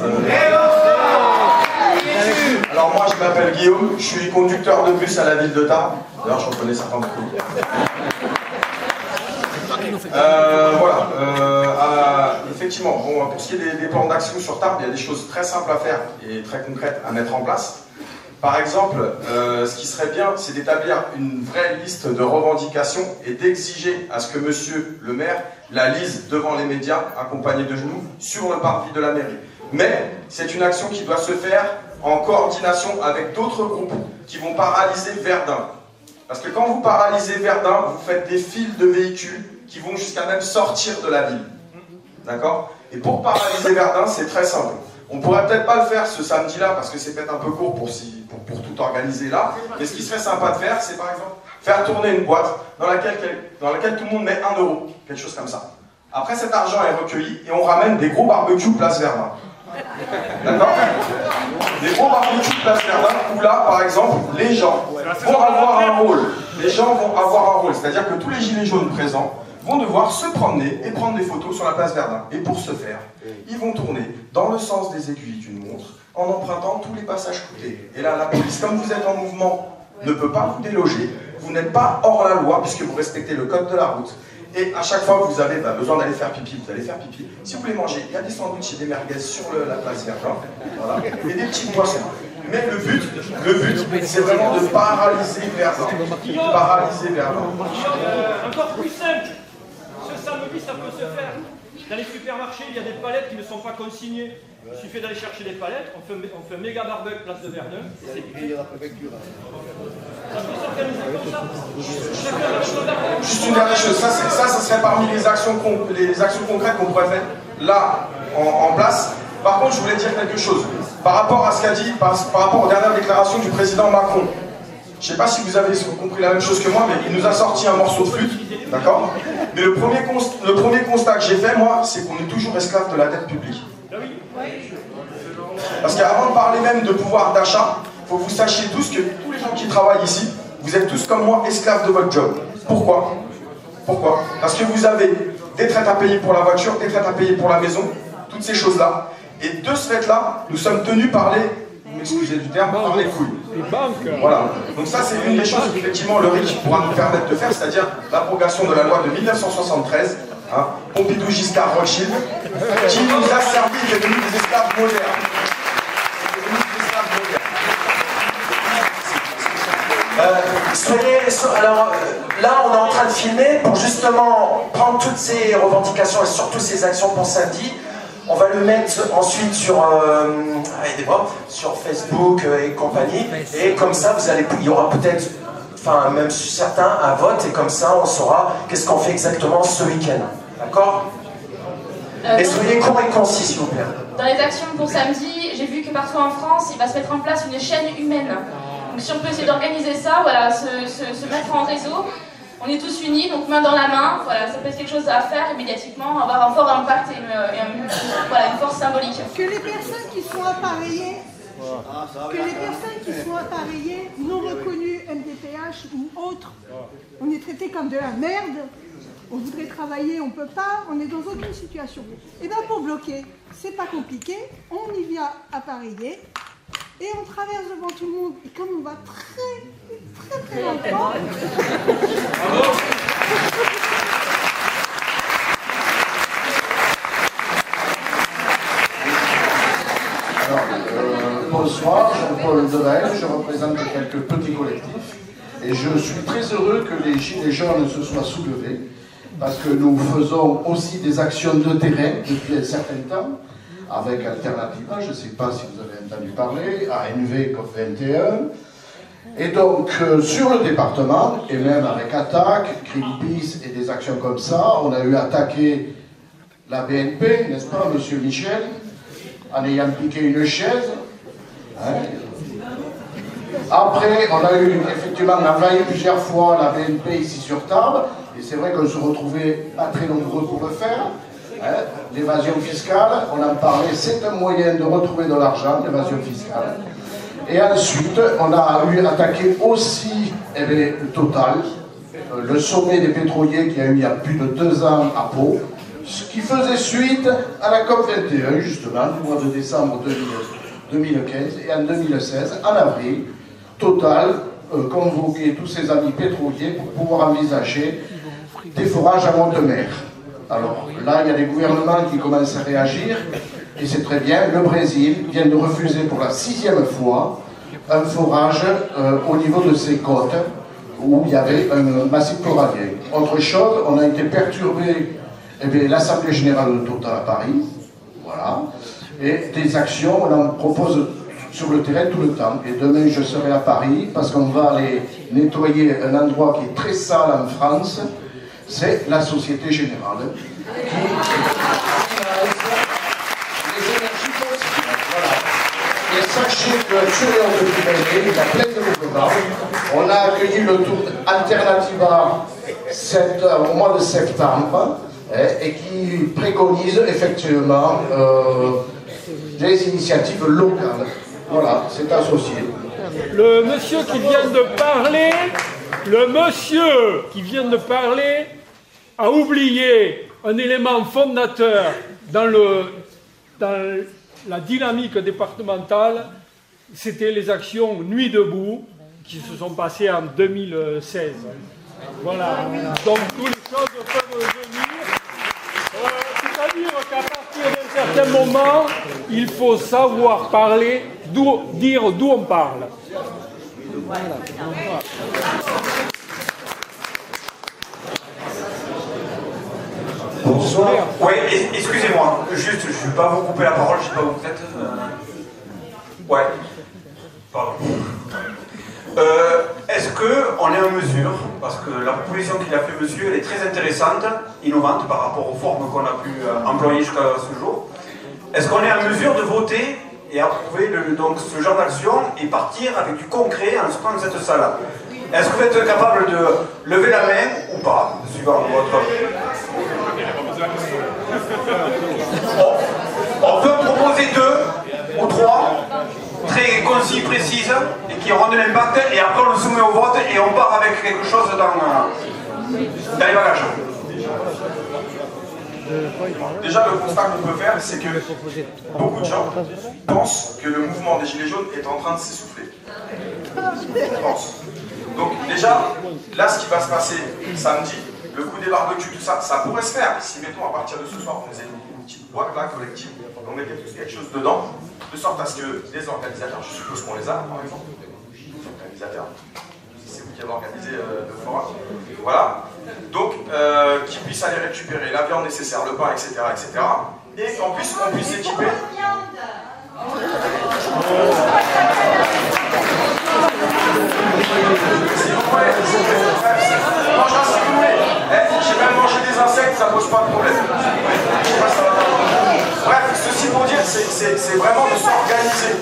Alors moi, je m'appelle Guillaume, je suis conducteur de bus à la ville de Tarbes. D'ailleurs, j'en connais certains d'entre vous. Effectivement, bon, pour ce qui est des plans d'action sur Tarbes, il y a des choses très simples à faire et très concrètes à mettre en place. Par exemple, ce qui serait bien, c'est d'établir une vraie liste de revendications et d'exiger à ce que monsieur le maire la lise devant les médias, accompagné de genoux, sur le parvis de la mairie. Mais c'est une action qui doit se faire en coordination avec d'autres groupes qui vont paralyser Verdun. Parce que quand vous paralysez Verdun, vous faites des files de véhicules qui vont jusqu'à même sortir de la ville. D'accord? Et pour paralyser Verdun, c'est très simple. On pourrait peut-être pas le faire ce samedi-là, parce que c'est peut-être un peu court pour tout organiser là. Mais ce qui serait sympa de faire, c'est par exemple faire tourner une boîte dans laquelle tout le monde met 1 €, quelque chose comme ça. Après, cet argent est recueilli et on ramène des gros barbecues place Verdun. D'accord? Des gros barbecues place Verdun où là, par exemple, les gens vont avoir un rôle. Les gens vont avoir un rôle, c'est-à-dire que tous les gilets jaunes présents vont devoir se promener et prendre des photos sur la place Verdun. Et pour ce faire, ils vont tourner dans le sens des aiguilles d'une montre en empruntant tous les passages coûtés. Et là, la police, comme vous êtes en mouvement, ne peut pas vous déloger. Vous n'êtes pas hors la loi puisque vous respectez le code de la route. Et à chaque fois que vous avez besoin d'aller faire pipi, vous allez faire pipi. Si vous voulez manger, il y a des sandwichs et des merguez sur la place Verdun. Voilà. Et des petits poissons. Mais le but, c'est vraiment de paralyser Verdun. Paralyser Verdun. Encore plus simple. Ce samedi, ça peut se faire. Dans les supermarchés, il y a des palettes qui ne sont pas consignées. Il suffit d'aller chercher des palettes, on fait un méga barbecue place de Verdun, et c'est grillé la préfecture. Juste une dernière chose, ça serait parmi les actions concrètes qu'on pourrait mettre là en place. Par contre, je voulais dire quelque chose par rapport à ce qu'a dit, par rapport aux dernières déclarations du président Macron. Je ne sais pas si vous avez compris la même chose que moi, mais il nous a sorti un morceau de flûte, d'accord? Mais le premier constat que j'ai fait, moi, c'est qu'on est toujours esclave de la dette publique. Parce qu'avant de parler même de pouvoir d'achat, il faut que vous sachiez tous que tous les gens qui travaillent ici, vous êtes tous comme moi esclaves de votre job. Pourquoi? Pourquoi? Parce que vous avez des traites à payer pour la voiture, des traites à payer pour la maison, toutes ces choses-là. Et de ce fait-là, nous sommes tenus par les, excusez du terme, par les couilles. Les banques. Voilà. Donc ça, c'est une des choses qu'effectivement le RIC pourra nous permettre de faire, c'est-à-dire l'abrogation de la loi de 1973, hein, Pompidou Giscard Rothschild, qui nous a servi de devenir des esclaves modernes. Alors là, on est en train de filmer pour justement prendre toutes ces revendications et surtout ces actions pour samedi. On va le mettre ensuite sur Facebook et compagnie. Et comme ça, il y aura peut-être, enfin même certains, un vote. Et comme ça, on saura qu'est-ce qu'on fait exactement ce week-end. D'accord? Et soyez courts et concis, s'il vous plaît. Dans les actions pour samedi, j'ai vu que partout en France, il va se mettre en place une chaîne humaine. Donc si on peut essayer d'organiser ça, voilà, se mettre en réseau, on est tous unis, donc main dans la main, voilà, ça peut être quelque chose à faire immédiatement, avoir un fort impact et une force symbolique. Que les personnes qui sont appareillées, non reconnues MDPH ou autres, on est traité comme de la merde, on voudrait travailler, on peut pas, on est dans aucune situation. Et bien pour bloquer, c'est pas compliqué, on y vient appareillé, et on traverse devant tout le monde, et comme on va très lentement... Bonsoir, Jean-Paul Devel, je représente quelques petits collectifs, et je suis très heureux que les Gilets jaunes se soient soulevés, parce que nous faisons aussi des actions de terrain depuis un certain temps, avec Alternativa, je ne sais pas si vous avez entendu parler, ANV COP21. Et donc, sur le département, et même avec Attaque, Greenpeace et des actions comme ça, on a eu attaqué la BNP, n'est-ce pas, monsieur Michel, en ayant piqué une chaise. Hein. Après, on a eu effectivement envahi plusieurs fois la BNP ici sur Tarbes, et c'est vrai qu'on se retrouvait pas très nombreux pour le faire. Hein, l'évasion fiscale, on en parlait, c'est un moyen de retrouver de l'argent, l'évasion fiscale. Et ensuite, on a eu attaqué aussi le Total, le sommet des pétroliers qui a eu il y a plus de 2 ans à Pau, ce qui faisait suite à la COP21, justement, du mois de décembre 2015, et en 2016, en avril, Total convoquait tous ses amis pétroliers pour pouvoir envisager des forages à Montemer. Alors là, il y a des gouvernements qui commencent à réagir, et c'est très bien. Le Brésil vient de refuser pour la 6e fois un forage au niveau de ses côtes, où il y avait un massif corallien. Autre chose, on a été perturbé, l'Assemblée Générale de Total à Paris, voilà, et des actions, on en propose sur le terrain tout le temps. Et demain, je serai à Paris, parce qu'on va aller nettoyer un endroit qui est très sale en France, c'est la Société Générale qui les énergies fossiles. Voilà. Et sachez que sur les Hauts de Pyrénées, il y a plein de mouvements. On a accueilli le tour Alternativa au mois de septembre et qui préconise effectivement des initiatives locales. Voilà, c'est associé. Le monsieur qui vient de parler, a oublié un élément fondateur dans la dynamique départementale, c'était les actions Nuit debout qui se sont passées en 2016. Voilà. Donc toutes les choses peuvent venir. C'est-à-dire qu'à partir d'un certain moment, il faut savoir parler, dire d'où on parle. Voilà. Bonsoir. Oui, excusez-moi, juste, je ne vais pas vous couper la parole, je ne sais pas où vous êtes. Ouais, pardon. Est-ce qu'on est en mesure, parce que la proposition qu'il a fait monsieur, elle est très intéressante, innovante par rapport aux formes qu'on a pu employer jusqu'à ce jour, est-ce qu'on est en mesure de voter et approuver donc ce genre d'action et partir avec du concret en sortant de cette salle? Est-ce que vous êtes capable de lever la main ou pas, suivant votre... On peut proposer 2 ou 3, très concis, précises, et qui auront de l'impact, et après on le soumet au vote et on part avec quelque chose dans les bagages. Déjà, le constat qu'on peut faire, c'est que beaucoup de gens pensent que le mouvement des Gilets jaunes est en train de s'essouffler. Je pense. Donc déjà, là, ce qui va se passer samedi, le coup des barbecues, tout ça, ça pourrait se faire si, mettons, à partir de ce soir, on faisait une petite boîte là, collective, on mettait quelque chose dedans, de sorte à ce que les organisateurs, je suppose qu'on les a, par exemple, les organisateurs, c'est vous qui avez organisé le forum, voilà, donc qu'ils puissent aller récupérer la viande nécessaire, le pain, etc., etc., et qu'en plus, on puisse équiper... Mangera si vous voulez. J'ai même mangé des insectes, ça pose pas de problème. Bref, ceci pour dire, c'est vraiment de s'organiser.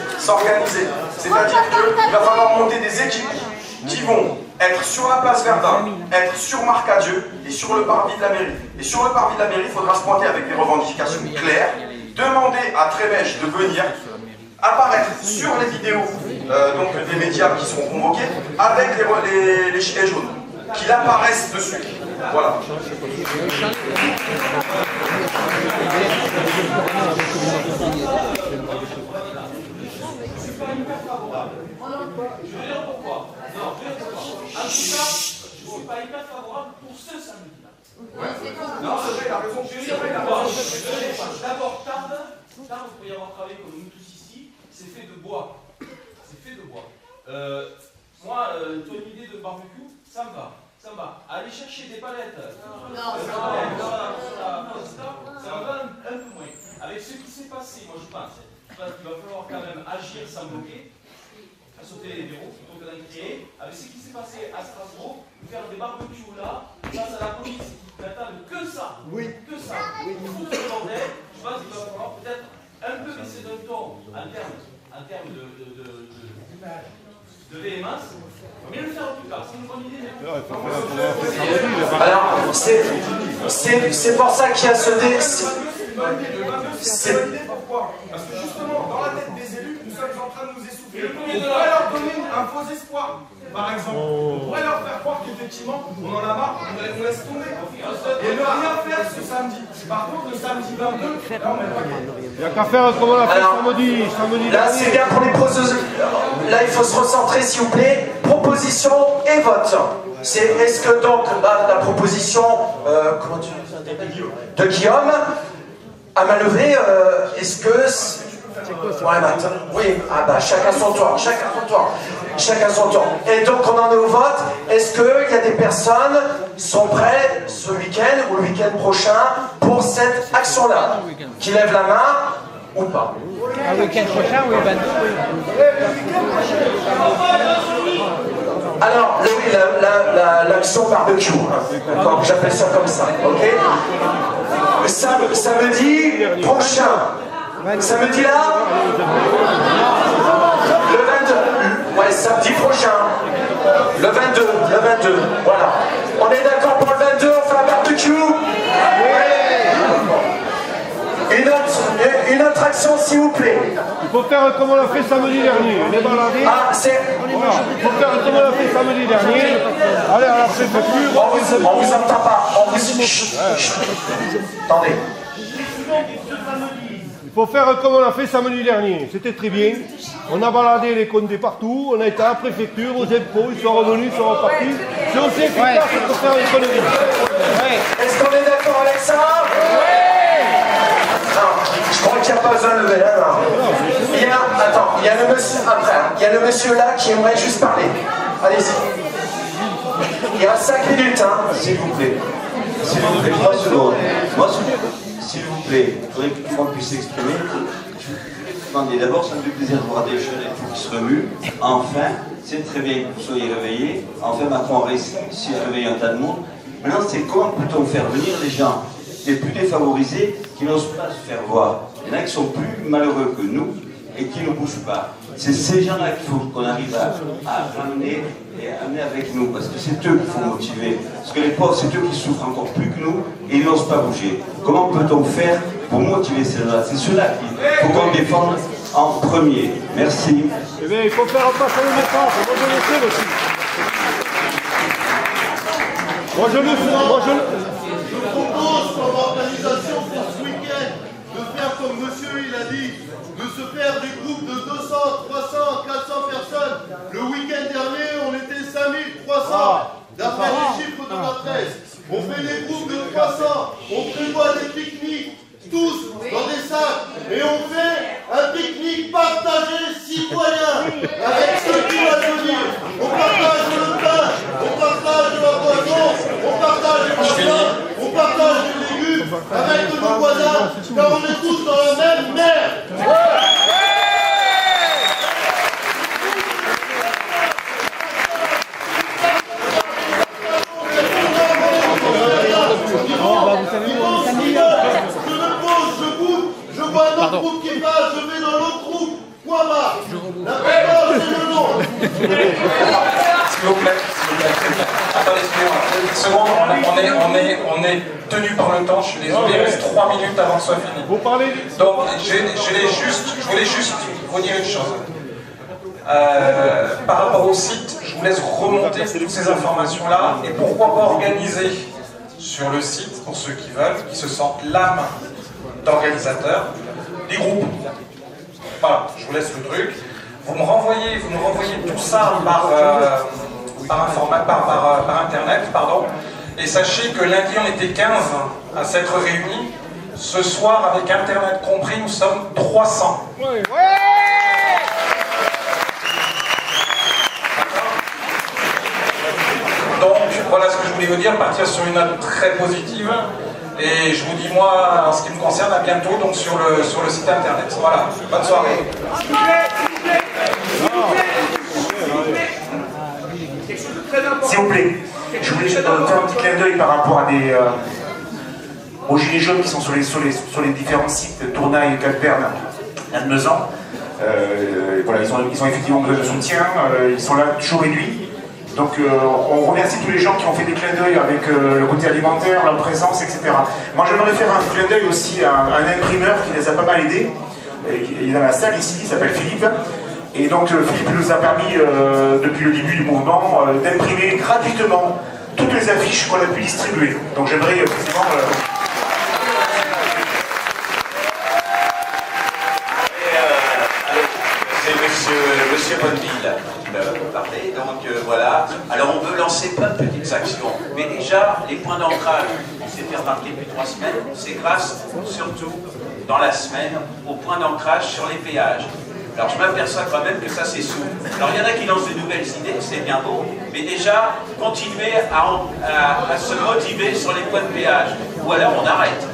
C'est-à-dire qu'il va falloir monter des équipes qui vont être sur la place Verdun, être sur Marcadieu et sur le parvis de la mairie. Et sur le parvis de la mairie, il faudra se pointer avec des revendications claires, demander à Trémèche de venir, apparaître sur les vidéos donc des médias qui seront convoqués avec les gilets jaunes, qu'il apparaissent dessus. Voilà. Je vais dire pourquoi. En tout cas, je ne suis pas hyper favorable pour ce samedi-là. Non, c'est vrai, il a raison. Je vais dire pourquoi. D'abord, Tarbes, vous pouvez y avoir travaillé comme nous tous ici, c'est fait de bois. C'est fait de bois. Moi, ton idée de barbecue, ça me va. Ça me va. Aller chercher des palettes. Ça me va un peu moins. Avec ce qui s'est passé, moi je pense qu'il va falloir quand même agir sans bloquer, à sauter les bureaux plutôt que d'en créer. Avec ce qui s'est passé à Strasbourg, faire des barbecues là, face à la police qui n'attendent que ça. Oui. Que ça. Oui. Pour tout le bordel, je pense qu'il va falloir peut-être un peu baisser d'un ton en termes de véhémence, mais le faire plus tard. C'est une bonne idée. Alors, c'est pour ça qu'il y a ce dé. Pourquoi? Parce que justement, dans la tête des élus, nous sommes en train de nous essouffler. On pourrait leur donner un faux espoir. Par exemple, on pourrait leur faire croire qu'effectivement, on en a marre, on laisse tomber. Et ne rien faire ce samedi. Par contre, le samedi 22, là, on n'est pas gagné. Il n'y a qu'à faire comme on l'a fait samedi là, c'est bien pour les propositions. Là, il faut se recentrer, s'il vous plaît. Proposition et vote. Est-ce que donc la proposition comment tu de Guillaume à main levée, est-ce que ouais, bah, oui, ah bah chacun son tour, chacun son tour. Et donc on en est au vote. Est-ce qu'il y a des personnes qui sont prêtes ce week-end ou le week-end prochain pour cette action-là, qui lèvent la main ou pas? Le week-end prochain, oui, ben alors, oui, l'action barbecue, hein, j'appelle ça comme ça, ok? Samedi prochain, samedi là, le 22, ouais, samedi prochain, le 22, voilà. On est d'accord pour le 22, on fait un barbecue? Une autre action, s'il vous plaît. Il faut faire comme on l'a fait samedi dernier. Les baladés. Ah, c'est. Il faut faire comme on l'a fait samedi dernier. Allez à la préfecture. On vous entend pas. Attendez. Il faut faire comme on l'a fait samedi dernier. C'était très bien. On a baladé les condés partout. On a été à la préfecture, aux impôts. Ils sont revenus, ils sont repartis. C'est aussi efficace que faire une connerie. Est-ce qu'on est d'accord avec ça? Je crois qu'il n'y a pas besoin de lever la main. Il y a le monsieur après. Il y a le monsieur là qui aimerait juste parler. Allez-y. Il y a 5 minutes, hein, s'il vous plaît. S'il vous plaît, 3 secondes. Moi, s'il vous plaît, il faudrait que tout le monde puisse s'exprimer. Attendez, d'abord, ça me fait plaisir de voir des jeunes et tout qui se remuent. Enfin, c'est très bien que vous soyez réveillés. Enfin, Macron a réussi à réveiller un tas de monde. Maintenant, c'est comment peut-on faire venir les gens les plus défavorisés qui n'osent pas se faire voir. Il y en a qui sont plus malheureux que nous et qui ne bougent pas. C'est ces gens-là qu'il faut qu'on arrive à ramener et à amener avec nous, parce que c'est eux qu'il faut motiver. Parce que les pauvres, c'est eux qui souffrent encore plus que nous et ils n'osent pas bouger. Comment peut-on faire pour motiver ces gens-là? C'est ceux-là qu'il faut qu'on défende en premier. Merci. Eh bien, il faut faire un pas sur le message. Moi, je le fais aussi. Moi, je le fais. Je propose comme organisation pour ce week-end de faire comme monsieur il a dit, de se faire des groupes de 200, 300, 400 personnes. Le week-end dernier, on était 5300, d'après les chiffres de la presse. On fait des groupes de 300, on prévoit des pique-niques, tous dans des sacs, et on fait un pique-nique partagé citoyen avec ceux qui vont venir. On partage le pain, on partage la boisson, on partage les voisins, on partage les légumes avec nos voisins, car on est tous dans la même mer. Je me pose, je bouge, je vois un autre groupe qui passe, je vais dans l'autre groupe. Quoi va? La parole, c'est le nom. S'il vous plaît. Attendez, excusez-moi, une seconde, on est tenu par le temps, je suis désolé, il reste 3 minutes avant que ce soit fini. Vous parlez. Donc, je voulais juste vous dire une chose. Par rapport au site, je vous laisse remonter toutes ces informations-là, et pourquoi pas organiser sur le site, pour ceux qui veulent, qui se sentent l'âme d'organisateurs, des groupes. Voilà, je vous laisse le truc. Vous me renvoyez tout ça par internet, pardon. Et sachez que lundi on était 15 à s'être réunis. Ce soir, avec internet compris, nous sommes 300. Ouais. Donc voilà ce que je voulais vous dire, partir sur une note très positive. Et je vous dis, moi, en ce qui me concerne, à bientôt donc sur le site internet. Voilà, bonne soirée. S'il vous plaît, je voulais faire un petit clin d'œil par rapport à aux gilets jaunes qui sont sur les différents sites de Tournai, Calperne, Lannemezan. Voilà, ils ont effectivement besoin de soutien, ils sont là jour et nuit. Donc on remercie tous les gens qui ont fait des clins d'œil avec le côté alimentaire, leur présence, etc. Moi j'aimerais faire un clin d'œil aussi à un imprimeur qui les a pas mal aidés. Il est dans la salle ici, il s'appelle Philippe. Et donc Philippe nous a permis, depuis le début du mouvement, d'imprimer gratuitement toutes les affiches qu'on a pu distribuer. Donc j'aimerais précisément... C'est monsieur Bonneville qui me parlait, donc voilà. Alors on veut lancer plein de petites actions, mais déjà les points d'ancrage, on s'est fait remarquer depuis 3 semaines, c'est grâce surtout dans la semaine aux points d'ancrage sur les péages. Alors je m'aperçois quand même que ça s'essouffle. Alors il y en a qui lancent de nouvelles idées, c'est bien beau, mais déjà continuer à se motiver sur les points de péage, ou alors on arrête.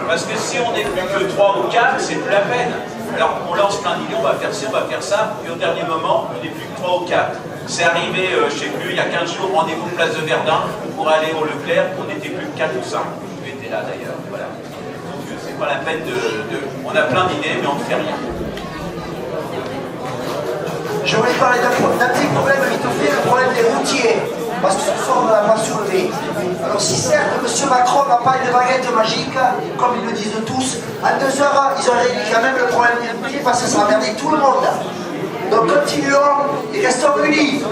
Parce que si on n'est plus que 3 ou 4, c'est plus la peine. Alors on lance plein d'idées, on va faire ci, on va faire ça, et au dernier moment, on n'est plus que 3 ou 4. C'est arrivé, je ne sais plus, il y a 15 jours, rendez-vous place de Verdun, pour aller au Leclerc, on n'était plus que 4 ou 5. Tu étais là d'ailleurs, voilà. Donc c'est pas la peine on a plein d'idées, mais on ne fait rien. Je voulais parler d'un petit problème vite fait, le problème des routiers, parce que ce soir on ne l'a pas soulevé. Alors si certes M. Macron n'a pas une baguette magique, comme ils le disent tous, à 2 heures ils ont réglé quand même le problème des routiers parce que ça a merdé tout le monde. Donc continuons et restons unis.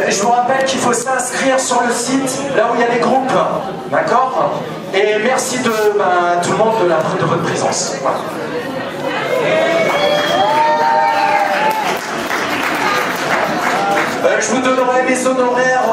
Je vous rappelle qu'il faut s'inscrire sur le site, là où il y a les groupes, d'accord? Et merci de tout le monde de votre présence. Voilà. Je vous donnerai mes honoraires